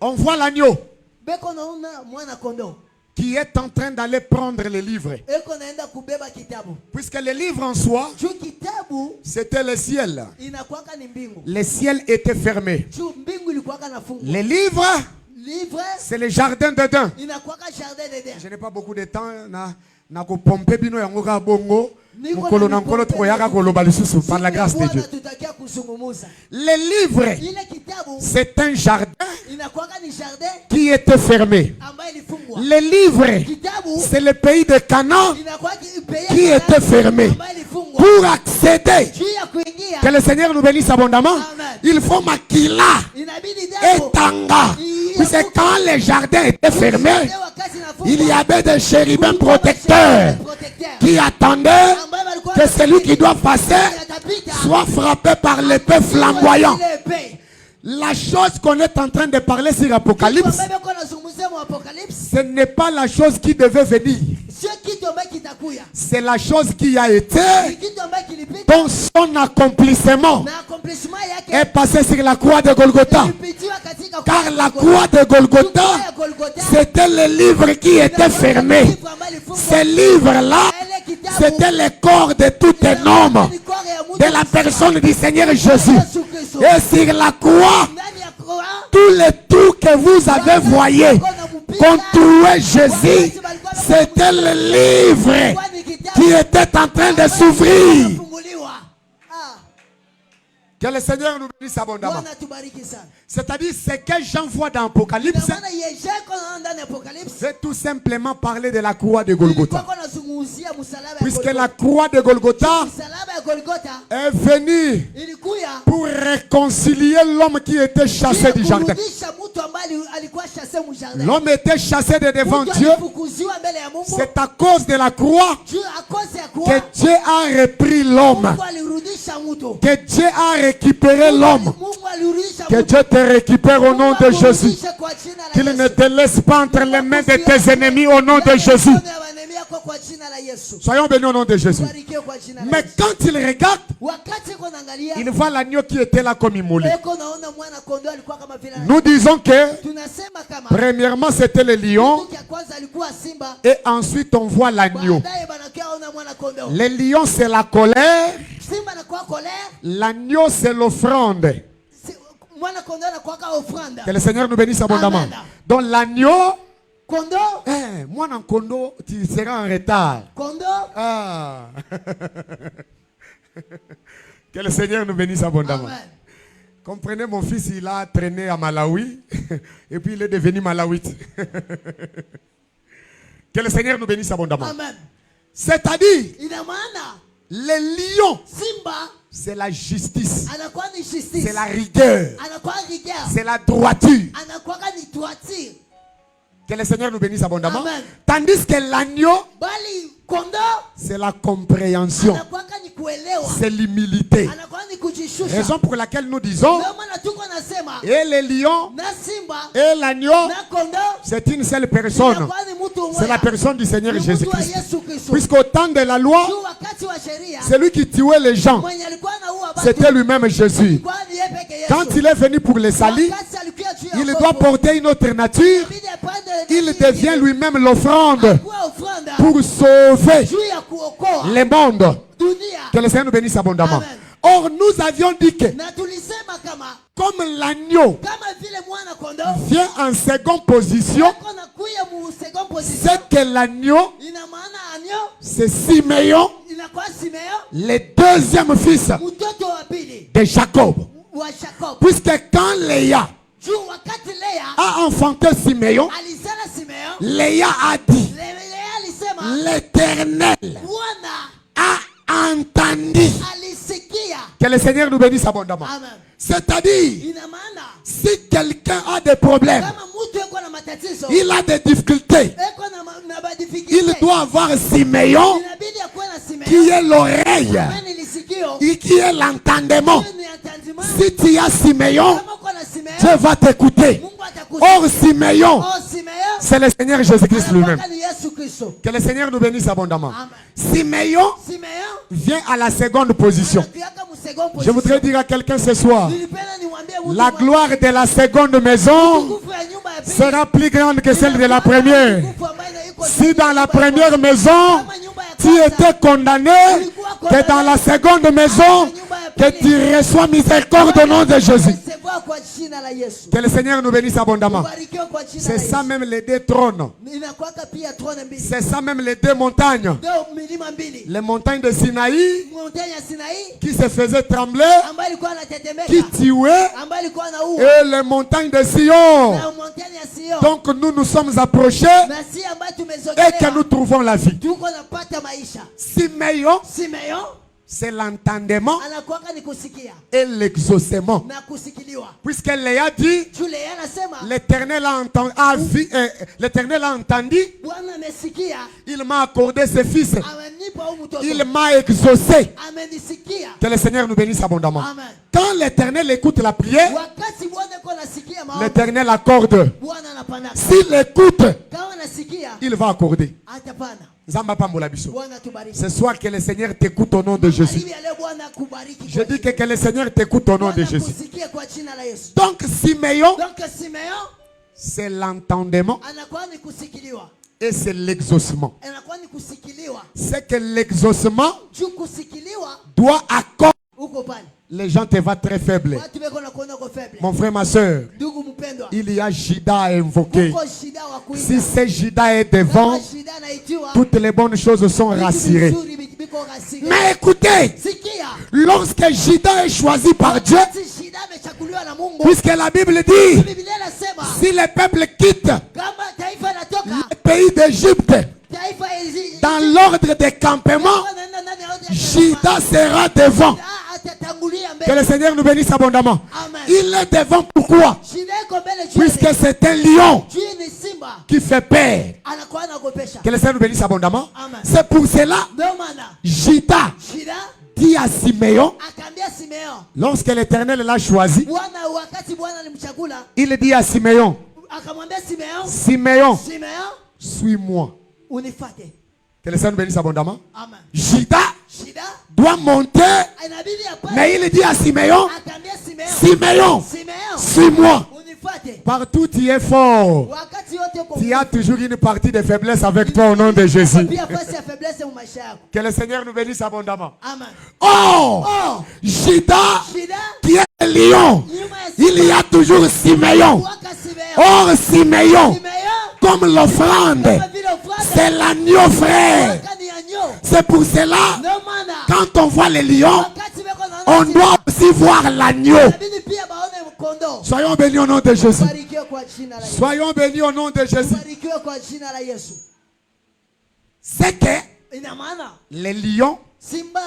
On voit l'agneau qui est en train d'aller prendre les livres. Puisque les livres en soi, c'était le ciel. Le ciel était fermé. Les livres, c'est le jardin d'Éden. Je n'ai pas beaucoup de temps. Par la grâce de Dieu. Les livres, c'est un jardin qui était fermé. Les livres, c'est le pays de Canaan qui était fermé. Pour accéder, que le Seigneur nous bénisse abondamment, il faut Makila et Tanga. Puisque quand les jardins étaient fermés, il y avait des chérubins protecteurs qui attendaient que celui qui doit passer soit frappé par l'épée flamboyante. La chose qu'on est en train de parler sur l'Apocalypse, ce n'est pas la chose qui devait venir. C'est la chose qui a été, dont son accomplissement est passé sur la croix de Golgotha. Car la croix de Golgotha, c'était le livre qui était fermé. Ce livre-là, c'était le corps de tout un homme, de la personne du Seigneur Jésus. Et sur la croix, tous les trous que vous avez voyés contourner Jésus, c'était le livre qui était en train de s'ouvrir. Que le Seigneur nous bénisse abondamment. C'est-à-dire, ce que j'en vois dans l'Apocalypse, c'est tout simplement parler de la croix de Golgotha. Puisque la croix de Golgotha est venue pour réconcilier l'homme qui était chassé du jardin. L'homme était chassé de devant Dieu. C'est à cause de la croix que Dieu a repris l'homme. Que Dieu a récupéré l'homme. Que Dieu te récupère au nom de Jésus. Qu'il ne te laisse pas entre les mains de tes ennemis au nom de Jésus. Soyons bénis au nom de Jésus. Mais quand il regarde, il voit l'agneau qui était là comme immolé. Nous disons que premièrement c'était le lion et ensuite on voit l'agneau. Le lion c'est la colère, l'agneau c'est l'offrande. Que le Seigneur nous bénisse abondamment. Donc l'agneau, moi dans Kondo, tu seras en retard. Ah. Que le Seigneur nous bénisse abondamment. Amen. Comprenez, mon fils, il a traîné à Malawi et puis il est devenu malawite. Que le Seigneur nous bénisse abondamment. C'est-à-dire, les lions, c'est la justice, c'est la rigueur, c'est la droiture. Que le Seigneur nous bénisse abondamment. Amen. Tandis que l'agneau, c'est la compréhension, c'est l'humilité. Raison pour laquelle nous disons, et les lions et l'agneau, c'est une seule personne. C'est la personne du Seigneur Jésus-Christ. Puisqu'au temps de la loi, celui qui tuait les gens, c'était lui-même Jésus. Quand il est venu pour les salir, il doit porter une autre nature. Il devient lui-même l'offrande pour sauver le monde. Que le Seigneur nous bénisse abondamment. Amen. Or, nous avions dit que comme l'agneau vient en seconde position, c'est que l'agneau, c'est Siméon, le deuxième fils de Jacob. Puisque quand Léa a enfanté Siméon, Léa a dit, l'Éternel a entendu. Que le Seigneur nous bénisse abondamment. C'est-à-dire, si quelqu'un a des problèmes, il a des difficultés, il doit avoir Siméon qui est l'oreille et qui est l'entendement. Si tu as Siméon, Dieu va t'écouter. Or Siméon, C'est le Seigneur Jésus-Christ lui-même. anakuwaka ni Yesu Kristo. Que le Seigneur nous bénisse abondamment. Amen. Simeon Simeon vient à la seconde position. anakuyaka mu second Je position. voudrais dire à quelqu'un ce soir, Nilipenda niwaambie mtu la gloire de la seconde maison nguvu ya nyumba ya pili sera plus grande que celle de la première. nguvu ambayo iko Si dans la première maison, tu étais condamné, que dans la seconde maison, que tu reçois miséricorde au nom de Jésus. recevoir kwa jina la Yesu. Que le Seigneur nous bénisse abondamment. Ubarikiwe kwa jina la C'est Yesu. ça même les deux trônes. Inakuwaka pia trone mbili. C'est ça même les deux montagnes. Ndio milima mbili. Les montagnes de Sinaï Montagne ya Sinai qui se faisaient trembler, ambayo ilikuwa inatetemeka, qui tuaient, ambayo ilikuwa inaua, et les montagnes de Sion. na montagne ya Sion. Donc nous sommes approchés Na si ambayo et que tumezogelea nous trouvons la vie. tuko napata maisha. Simeon, Simeon c'est l'entendement anakuwaka ni kusikia et l'exaucement. na kusikiliwa. Puisque Léa dit, Shule yeye anasema l'Éternel a entendu, Bwana amesikia, il m'a accordé ses fils, amenipa huyu mtoto, il m'a exaucé. amenisikia. Que le Seigneur nous bénisse abondamment. Amen. Quand l'Éternel écoute la prière, Wakati Bwana yuko nasikia maombi, l'Éternel accorde. Bwana anapana. S'il écoute, Kama nasikia il va accorder. atapana. Zamba pambola biso. Bwana tubariki. Ce soir, que le Seigneur t'écoute au nom de Jésus. Hivi leo Bwana akubariki. Je dis que le Seigneur t'écoute au nom de Bwana Jésus. kusikie kwa jina la Yesu. Donc, Simeon, Donc Simeon c'est l'entendement anakuwa ni kusikiliwa. et c'est l'exaucement. Anakuwa ni kusikiliwa. C'est que l'exaucement Juu kusikiliwa doit accorder. uko pale. Les gens te voient très faible. Watu beko na kuona uko faible. Mon frère, ma soeur, Ndugu mpendwa. il y a Jida à invoquer. Uko shida wa kuita. Si ce Jida est devant, Kama shida naitiwa. toutes les bonnes choses sont rassurées. Vizuri biko rasika. Mais écoutez, Sikia. lorsque Jida est choisi par Dieu, Si shida amechaguliwa na Mungu. puisque la Bible dit, Biblia inasema si le peuple quitte kama taifa natoka le pays d'Égypte taifa hizi dans l'ordre des campements, Jida sera devant. atatangulia Que mbele. le Seigneur nous bénisse abondamment. Amen. Il est devant pourquoi? Shida iko mbele Puisque juu. c'est un lion Juu ni simba. qui fait peur. Anakuwa anagopesha. Que le Seigneur nous bénisse abondamment. Amen. C'est pour cela, Ndio maana Jida shida dit à Simeon, akaambia Simeon. lorsque l'Éternel l'a choisi, Bwana wakati Bwana alimchagula il dit à Simeon, akamwambia Simeon, Simeon, Simeon suis-moi. unifate. Que le Seigneur nous bénisse abondamment. Amen. Jida Shida doit monter, inabidi apate. mais il dit à Simeon, Akaambia Simeon, Simeon, Simeon suis-moi. unifate. Partout tu es fort. Wakati yote uko Tu as toujours une partie de faiblesse avec toi au nom de Jésus. pia fasi ya faiblesse mu maisha yako. Que le Seigneur nous bénisse abondamment. Amen. Oh, Oh, Jida shida qui est un lion, nyuma ya il y a toujours Simeon. waka Simeon. Or Simeon, Simeon comme l'offrande, kama vile ufrate c'est l'agneau frère. waka ni anyo. C'est pour cela, Ndio maana quand on voit les lions, wakati beko na on doit aussi voir l'agneau. inabidi pia baone mkondo. Soyons bénis au nom de Jésus. Barikiwe kwa jina la Yesu. Soyons bénis au nom de Jésus. Barikiwe kwa jina la Yesu. C'est que Ina maana les lions simba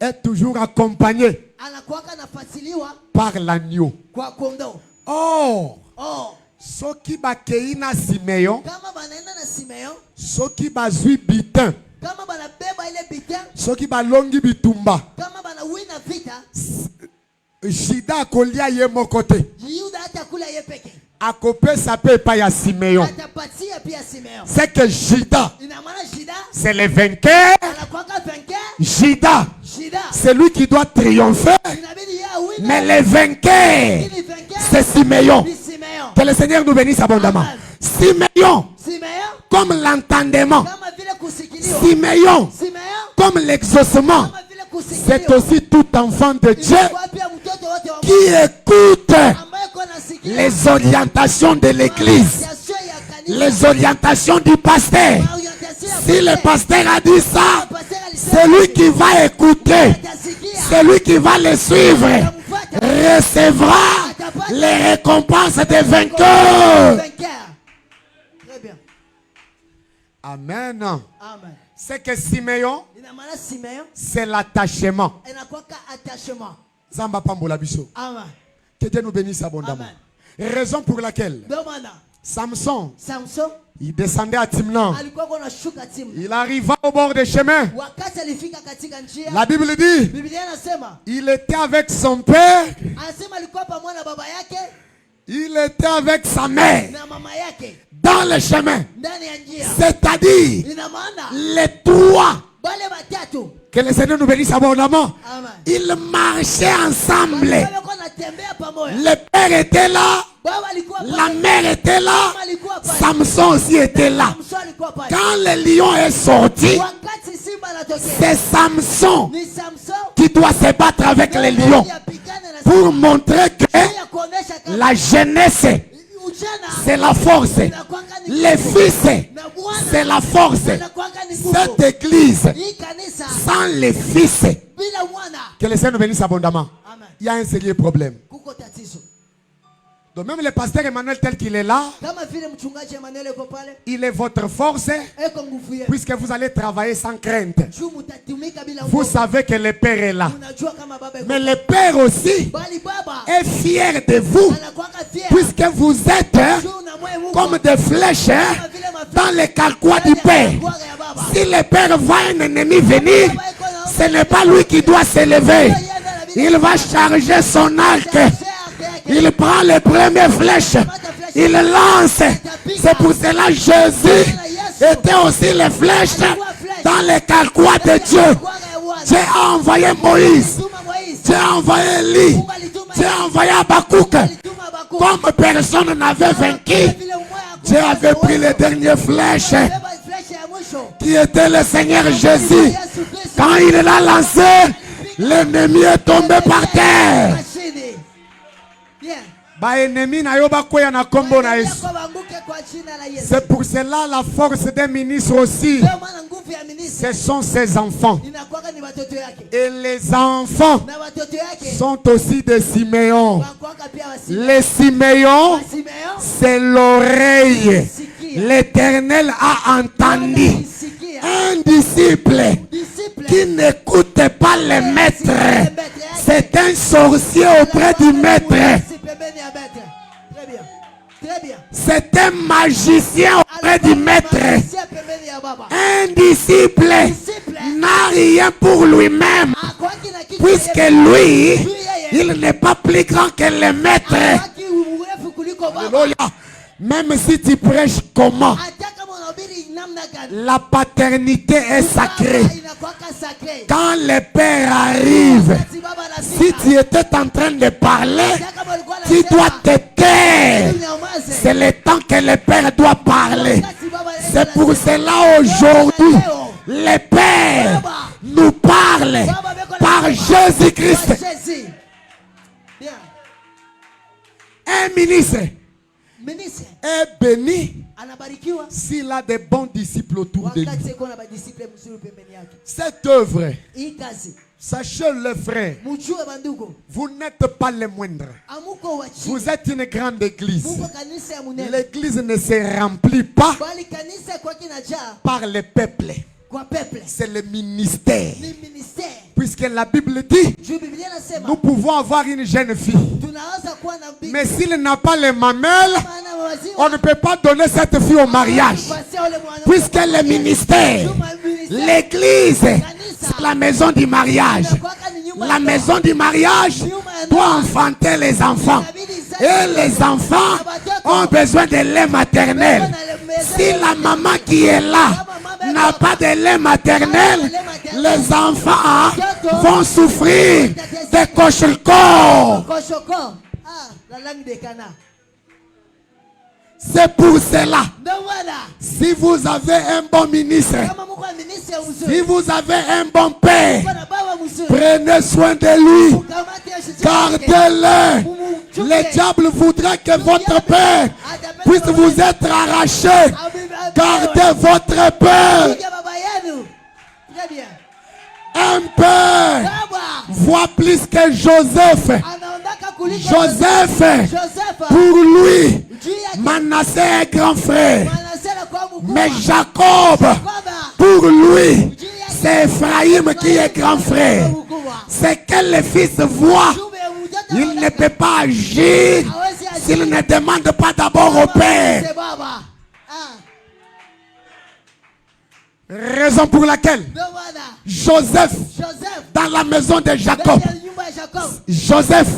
est toujours accompagné anakuwaka nafatiliwa par l'agneau. kwa kondoo. Oh, Oh, soki bakei na Simeon, kama banaenda na Simeon, soki bazwi bitin, kama banabeba ile bitin, soki balongi bitumba, kama banawina vita, Jida akolia ye moko te. Yuda atakula ye peke. Akopesa pe epai ya Simeon. Atapatia pia Simeon. C'est que Jida, Ina maana shida c'est le vainqueur. anakuwaka vainqueur. Jida, Shida c'est lui qui doit triompher. inabidi yeye awine. Mais le vainqueur, Ili vainqueur c'est Simeon. ni Simeon. Que le Seigneur nous bénisse abondamment. Amen. Simeon, Simeon comme l'entendement. kama vile kusikiliwa. Simeon, Simeon comme l'exaucement. kama vile C'est kusikiliwa. aussi tout enfant de Dieu Inakuwa pia mtoto wote wa qui écoute ambaye kona sikiliwa. les orientations de l'église, Orientation ya kanisa. les orientations du pasteur. Orientation ya Si le pasteur a dit ça, pasteur alisema c'est lui qui va écouter, atasikia. celui qui va le suivre, recevra les récompenses des vainqueurs. Vainqueur. Très bien. Amen. Amen. C'est que Simeon, Ina maana Simeon c'est l'attachement. inakuwaka attachement. Zamba pambola biso. Amen. Que Dieu nous bénisse abondamment. Raison pour laquelle Ndio maana Samson, Samson il descendait à Timnan. alikuwa anashuka Timna. Il arriva au bord des chemins. Wakati alifika katika njia, La Bible dit, Biblia inasema il était avec son père, anasema alikuwa pamoja na baba yake il était avec sa mère. na mama yake. dans le chemin. ndani ya njia. C'est-à-dire Ina maana les trois. wale watatu. Que le Seigneur nous bénisse abondamment. Amen. Ils marchaient ensemble. Walikuwa wanatembea pamoja. Le père était là. Baba alikuwa pale. La mère était là. Mama alikuwa pale. Samson aussi était là. Samson alikuwa pale. Quand le lion est sorti, Wakati simba anatokea. c'est Samson Ni Samson qui doit se battre avec les lions pour montrer que la jeunesse, c'est la force. Les fils, c'est la force. Cette église, sans les fils, que le Seigneur nous bénisse abondamment. Il y a un sérieux problème. Donc même le pasteur Emmanuel tel qu'il est là, il est votre force, puisque vous allez travailler sans crainte. Vous savez que le Père est là. Mais le Père aussi est fier de vous, puisque vous êtes comme des flèches dans les carquois du Père. Si le Père voit un ennemi venir, ce n'est pas lui qui doit s'élever. Il va charger son arc. Il prend les premières flèches. Il lance. C'est pour cela que Jésus était aussi les flèches dans les carquois de Dieu. Dieu a envoyé Moïse. Dieu a envoyé Élie. Dieu a envoyé Habakkuk. Comme personne n'avait vaincu, Dieu avait pris les dernières flèches qui était le Seigneur Jésus. Quand il l'a lancé, l'ennemi est tombé par terre. C'est pour cela la force des ministres aussi, ce sont ses enfants. Et les enfants sont aussi des Siméons. Les Siméons, c'est l'oreille. L'Éternel a entendu un disciple qui n'écoute pas le maître. C'est un sorcier auprès du maître. C'est un magicien auprès du maître. Un disciple n'a rien pour lui-même, puisque lui, il n'est pas plus grand que le maître. Alléluia. Même si tu prêches comment, la paternité est sacrée. Quand le père arrive, si tu étais en train de parler, tu dois te taire. C'est le temps que le père doit parler. C'est pour cela aujourd'hui, le Père nous parle par Jésus-Christ. Un ministre est béni s'il a des bons disciples autour de lui. Cette œuvre, sachez-le frère, vous n'êtes pas les moindres. Vous êtes une grande église. L'église ne se remplit pas par le peuple. C'est le ministère. Puisque la Bible dit, nous pouvons avoir une jeune fille. Mais s'il n'a pas les mamelles, on ne peut pas donner cette fille au mariage. Puisque le ministère, l'église, c'est la maison du mariage. La maison du mariage doit enfanter les enfants. Et les enfants ont besoin de lait maternel. Si la maman qui est là n'a pas de lait maternel, les enfants vont souffrir de koshoko. C'est pour cela, si vous avez un bon ministre, si vous avez un bon père, prenez soin de lui, gardez-le. Le diable voudrait que votre père puisse vous être arraché. Gardez votre père. Un père voit plus que Joseph. Joseph, pour lui, Manassé est grand frère. Mais Jacob, pour lui, c'est Ephraïm qui est grand frère. C'est que le fils voit. Il ne peut pas agir s'il ne demande pas d'abord au père. Raison pour laquelle Joseph, dans la maison de Jacob, Joseph,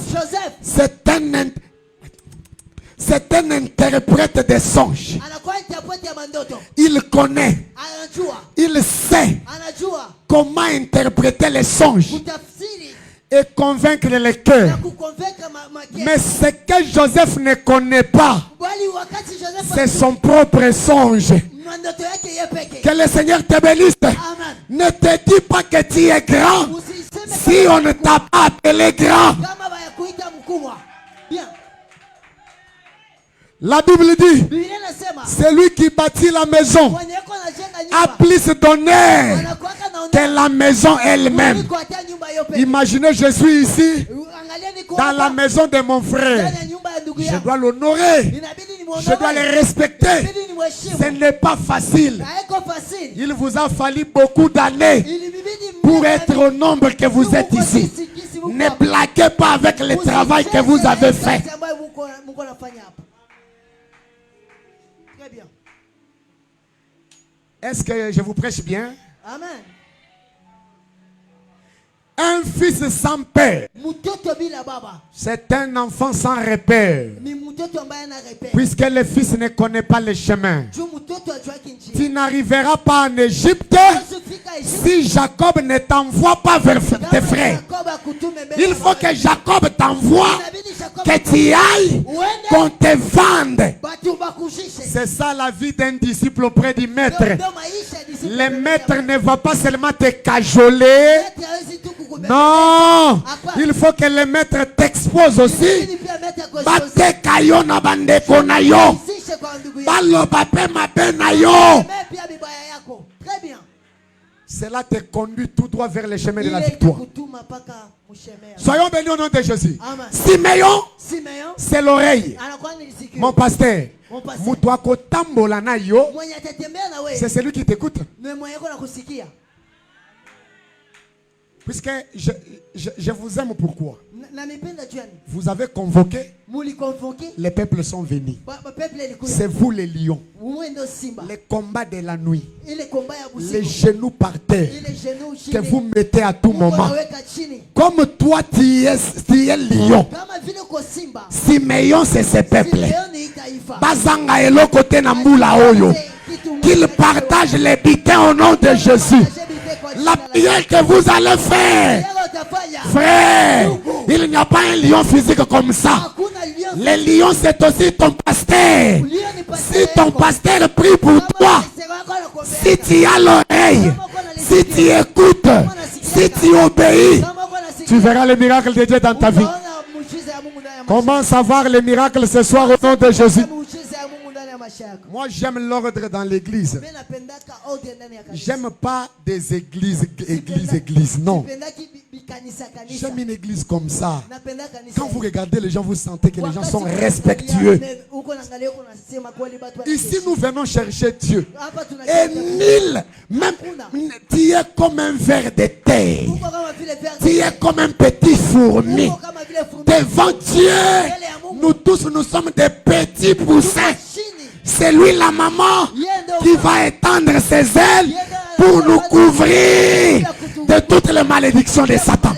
c'est C'est un interprète des songes. anakuwa interprete ya mandoto. Il connaît, Anajua, il sait anajua comment interpréter les songes kutafsiri et convaincre les na cœurs. kukonveka makesi. Mais ce que Joseph ne connaît pas, Bali wakati Joseph c'est son propre songe. mandoto yake yeye peke. Que le Seigneur te bénisse. Amen. Ne te dis pas que tu es grand Usiseme si on ne t'a pas appelé grand. kama bayakuita mkubwa. Bien. La Bible dit, Biblia inasema celui qui bâtit la maison mwenye yuko anajenga a nyumba plus d'honneur anakuwaka na que la maison elle-même. kuliko hata nyumba hiyo peke. Imaginez, je suis ici Angalia niko dans la hapa maison de mon frère. ndani ya nyumba ya ndugu Je yangu. dois l'honorer. Inabidi Je dois le nimuondoe. respecter. Inabidi nimheshimu. Ce n'est pas facile. Haiko facile. Il vous a fallu beaucoup d'années Ilibidi pour être au nombre que vous êtes ici. Ne blaguez pas avec le travail que vous avez fait. Très bien. Est-ce que je vous prêche bien? Amen. Un fils sans père, Mtoto bila baba c'est un enfant sans repère. ni mtoto ambaye ana repere. Puisque le fils ne connaît pas le chemin. Juu mtoto ajua njia. Tu n'arriveras pas en Égypte Usifika Egypte si Jacob ne t'envoie pas vers tes kama frères. Yakobo akutume mbele Il ya faut baba. que Jacob t'envoie, Inabidi Yakobo que tu ailles, qu'on te vende. batu bakujishe. C'est ça la vie d'un disciple auprès du maître. Ndio maisha ya discipline. Le maître ne va pas seulement te cajoler. Maître hawezi tu kukubeba. Non, il faut que le maître t'expose aussi. Inabidi pia maître akuexpose. Bate kayo na bandeko na yo. Usishe kwa ndugu yako. Baloba pe mabe na yo. Meme pia bibaya yako. Très bien. Cela te conduit tout droit vers le chemin de la Ile victoire. itakutuma mpaka mshemea. Soyons bénis au nom de Jésus. Amen. Simeon, Simeon c'est l'oreille. anakuwa ni sikio. Mon pasteur, Mon pasteur. mutu akotambola na yo, Mwenye atatembea na wewe c'est celui qui t'écoute. ni mwenye kuna kusikia. Puisque je vous aime, pourquoi? Na nipenda juu yani. Vous avez convoqué, Mulikonvoke les peuples sont venus. peuple ilikuja. C'est vous les lions. Wewe ndio simba. Les combats de la nuit, Ile komba ya les busiku. genoux par terre, Ile genoux chini. que vous mettez à tout moment. Unaweka chini. Comme toi, tu es lion. Kama vile uko simba. Simeon, c'est ce peuple. Simeon ni taifa. Bazanga elo kote na mbula oyo. Qu'il partage les bitins au nom de Jésus. La prière que vous allez faire, frère, il n'y a pas un lion physique comme ça. Le lion, c'est aussi ton pasteur. Si ton pasteur prie pour toi, si tu as l'oreille, si tu écoutes, si tu obéis, tu verras le miracle de Dieu dans ta vie. Commence à voir les miracles ce soir au nom de Jésus. Moi, j'aime l'ordre dans l'église. J'aime pas des églises. Non. J'aime une église comme ça. Quand vous regardez les gens, vous sentez que les gens sont respectueux. Ici, nous venons chercher Dieu. Et nul, même, tu es comme un ver de terre. Tu es comme un petit fourmi. Devant Dieu, nous tous, nous sommes des petits poussins. C'est lui, la maman, qui va étendre ses ailes pour nous couvrir de toutes les malédictions de Satan.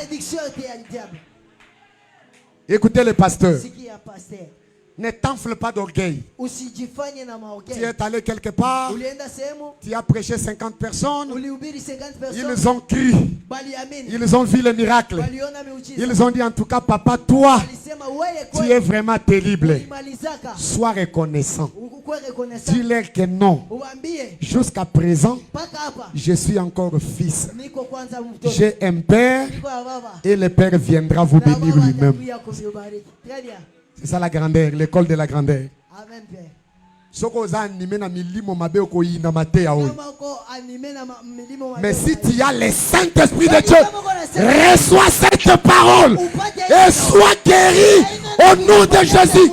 Écoutez le pasteur. Ne t'enfle pas d'orgueil. Tu es allé quelque part, tu as prêché 50 personnes, ils ont crié, ils ont vu le miracle. Ils ont dit en tout cas, papa, toi, tu es vraiment terrible. Sois reconnaissant. Dis-leur que non. Jusqu'à présent, je suis encore fils. J'ai un père et le père viendra vous bénir lui-même. C'est ça la grandeur, l'école de la grandeur. Mais si tu as le Saint-Esprit de Dieu, reçois cette parole et sois guéri au nom de Jésus.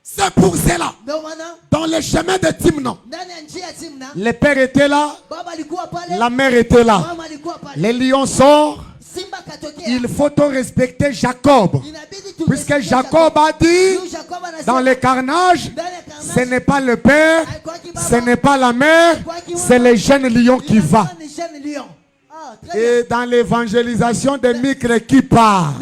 C'est pour cela, dans le chemin de Timna, le père était là, la mère était là. Les lions sortent. Il faut respecter Jacob. Puisque Jacob a dit, dans le carnage, ce n'est pas le père, ce n'est pas la mère, c'est le jeune lion qui va. Et dans l'évangélisation de Micre qui part,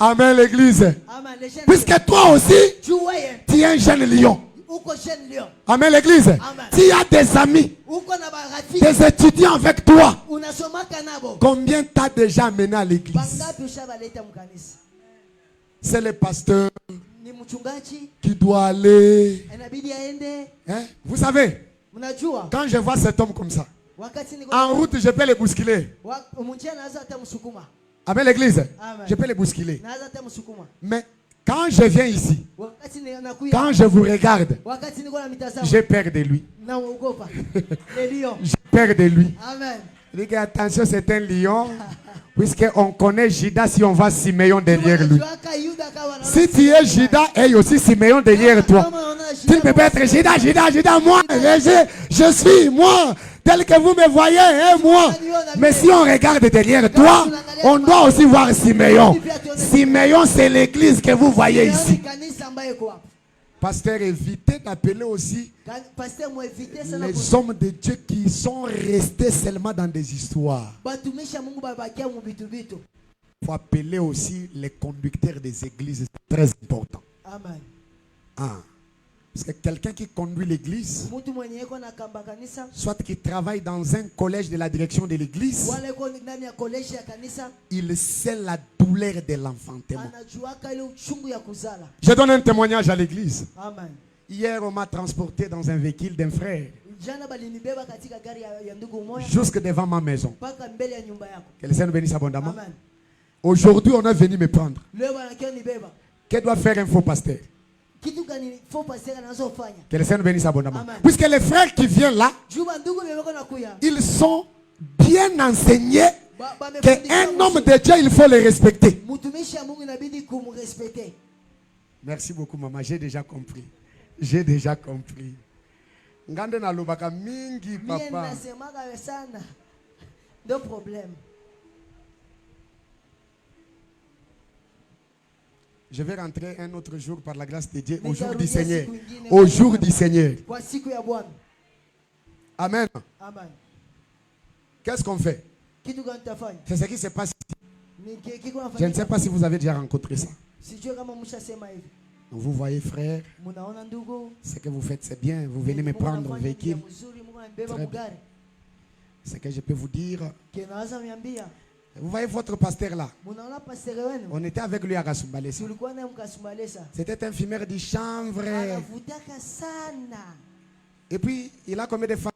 Amen, l'église. Amen. Les jeunes Puisque toi aussi, tu vois, hein, tu es un jeune lion. uko jeune lion. Amen, l'église. Tu as des amis, Uko na barafiki. des étudiants avec toi. Unasomaka nabo. Combien t'as déjà amené à l'église? Bangapi ushabaleta mkanisa? C'est le pasteur Ni mchungaji, qui doit aller. inabidi aende. Hein? Vous savez, Mnajua? quand je vois cet homme comme ça, Wakati niko en route, je peux le bousculer. munjia naanza hata msukuma. Amen, l'église. Amen. Je peux le bousculer. Naanza hata msukuma. Mais quand je viens ici, Wakati nakuya. quand je vous regarde, Wakati niko na mitazamo. j'ai peur de lui. Naogopa. Les lions. J'ai peur de lui. Amen. Il dit attention, c'est un lion. Puisqu'on connaît Judas, si on va Siméon derrière lui. Si tu es Judas, et aussi Siméon derrière toi. Tu ne peux pas être Judas, moi, je suis, moi, tel que vous me voyez, moi. Mais si on regarde derrière toi, on doit aussi voir Siméon. Siméon, c'est l'église que vous voyez ici. Pasteur, évitez d'appeler aussi les hommes de Dieu qui sont restés seulement dans des histoires. Il faut appeler aussi les conducteurs des églises. C'est très important. Amen. Ah. Parce que quelqu'un qui conduit l'église, soit qui travaille dans un collège de la direction de l'église, il sait la douleur de l'enfantement. Je donne un témoignage à l'église. Amen. Hier, on m'a transporté dans un véhicule d'un frère jusque devant ma maison. Que le Seigneur nous bénisse abondamment. Aujourd'hui, on est venu me prendre. Que doit faire un faux pasteur? Que le Seigneur nous bénisse abondamment. Puisque les frères qui viennent là, ils sont bien enseignés qu'un homme de Dieu, il faut le respecter. Merci beaucoup, maman. J'ai déjà compris. J'ai déjà compris. Ngande na lobaka mingi, papa. De problème. Je vais rentrer un autre jour par la grâce de Dieu, au jour du Seigneur. Au jour du Seigneur. Amen. Amen. Qu'est-ce qu'on fait? C'est ce qui se passe ici. Je ne sais pas si vous avez déjà rencontré ça. Donc vous voyez, frère, ce que vous faites, c'est bien. Vous venez me prendre un véhicule. Ce que je peux vous dire, vous voyez votre pasteur là. On était avec lui à Kasumbalesa. C'était un fumeur de chanvre. Et puis, il a combien de femmes?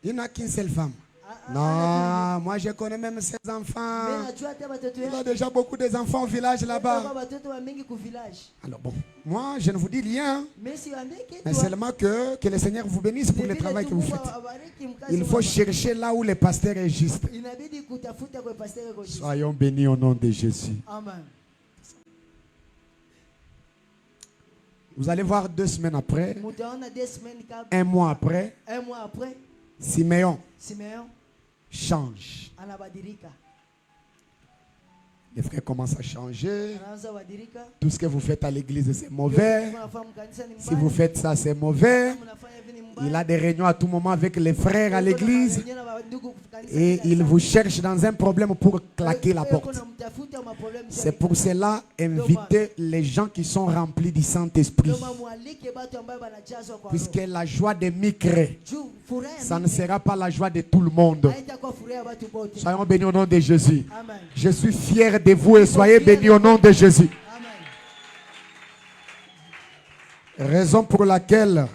Il n'a qu'une seule femme. Non, moi je connais même ses enfants. Il a déjà beaucoup d'enfants au village là-bas. Alors bon, moi je ne vous dis rien. Mais seulement que le Seigneur vous bénisse pour le travail que vous faites. Il faut chercher là où le pasteur est juste. Soyons bénis au nom de Jésus. Amen. Vous allez voir 2 semaines après, un mois après, Siméon change. Les frères commencent à changer. Tout ce que vous faites à l'église, c'est mauvais. Si vous faites ça, c'est mauvais. Il a des réunions à tout moment avec les frères à l'église. Et il vous cherche dans un problème pour claquer la porte. C'est pour cela, invitez les gens qui sont remplis du Saint-Esprit. Puisque la joie des micres, ça ne sera pas la joie de tout le monde. Soyons bénis au nom de Jésus. Je suis fier de vous et soyez bénis au nom de Jésus. Raison pour laquelle,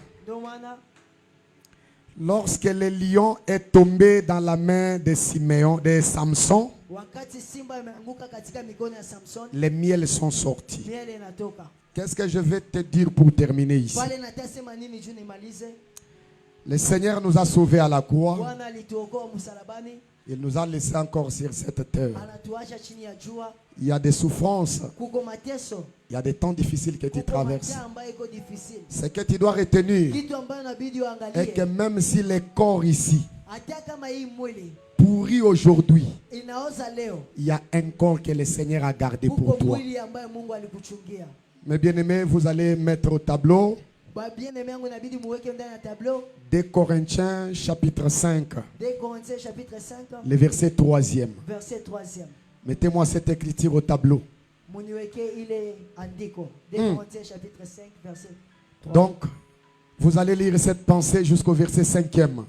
lorsque le lion est tombé dans la main de Siméon, de Samson, les miels sont sortis. Qu'est-ce que je vais te dire pour terminer ici? Le Seigneur nous a sauvés à la croix. Il nous a laissés encore sur cette terre. Il y a des souffrances. Il y a des temps difficiles que tu traverses. Ce que tu dois retenir est que même si le corps ici pourri aujourd'hui, il y a un corps que le Seigneur a gardé pour toi. Mes bien-aimés, vous allez mettre au tableau 2 Corinthiens chapitre 5, le verset 3e. Mettez-moi cette écriture au tableau. muniweke ile andiko. 2 Corinthiens chapitre 5 verset 3. Donc, vous allez lire cette pensée jusqu'au verset 5e.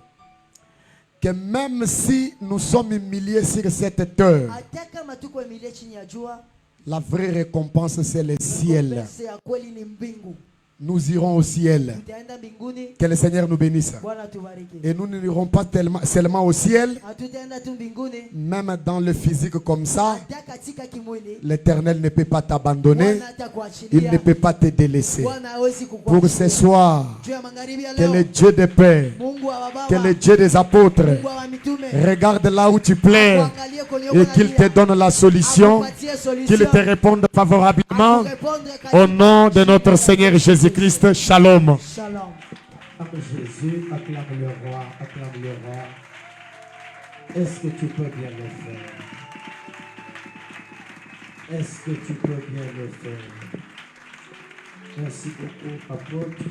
Que même si nous sommes humiliés sur cette terre, Hata kama tuko emilie chini ya jua, la vraie récompense c'est le ciel. recompense ya kweli ni mbingu. Nous irons au ciel. Tutaenda mbinguni. Que le Seigneur nous bénisse. Bwana tubariki. Et nous n'irons pas seulement au ciel, Hatutaenda tu mbinguni. même dans le physique comme ça. Hata katika kimwili. L'Éternel ne peut pas t'abandonner. Bwana atakuachilia. Il ne peut pas te délaisser. Bwana hawezi kukuachilia. Pour ce soir, Juu ya magharibi ya que leo, le Dieu de paix, Mungu wa baba, que le Dieu des apôtres Mungu wa mitume, regarde là où tu plais akuangalie kwenye et qu'il te donne la solution, akupatie solution, qu'il te réponde favorablement. akurepondre katika Au nom de notre Seigneur Jésus-Christ, shalom. Shalom. Acclame Jésus, acclame le roi, acclame le roi. Est-ce que tu peux bien le faire? Est-ce que tu peux bien le faire? Merci beaucoup, apôtre.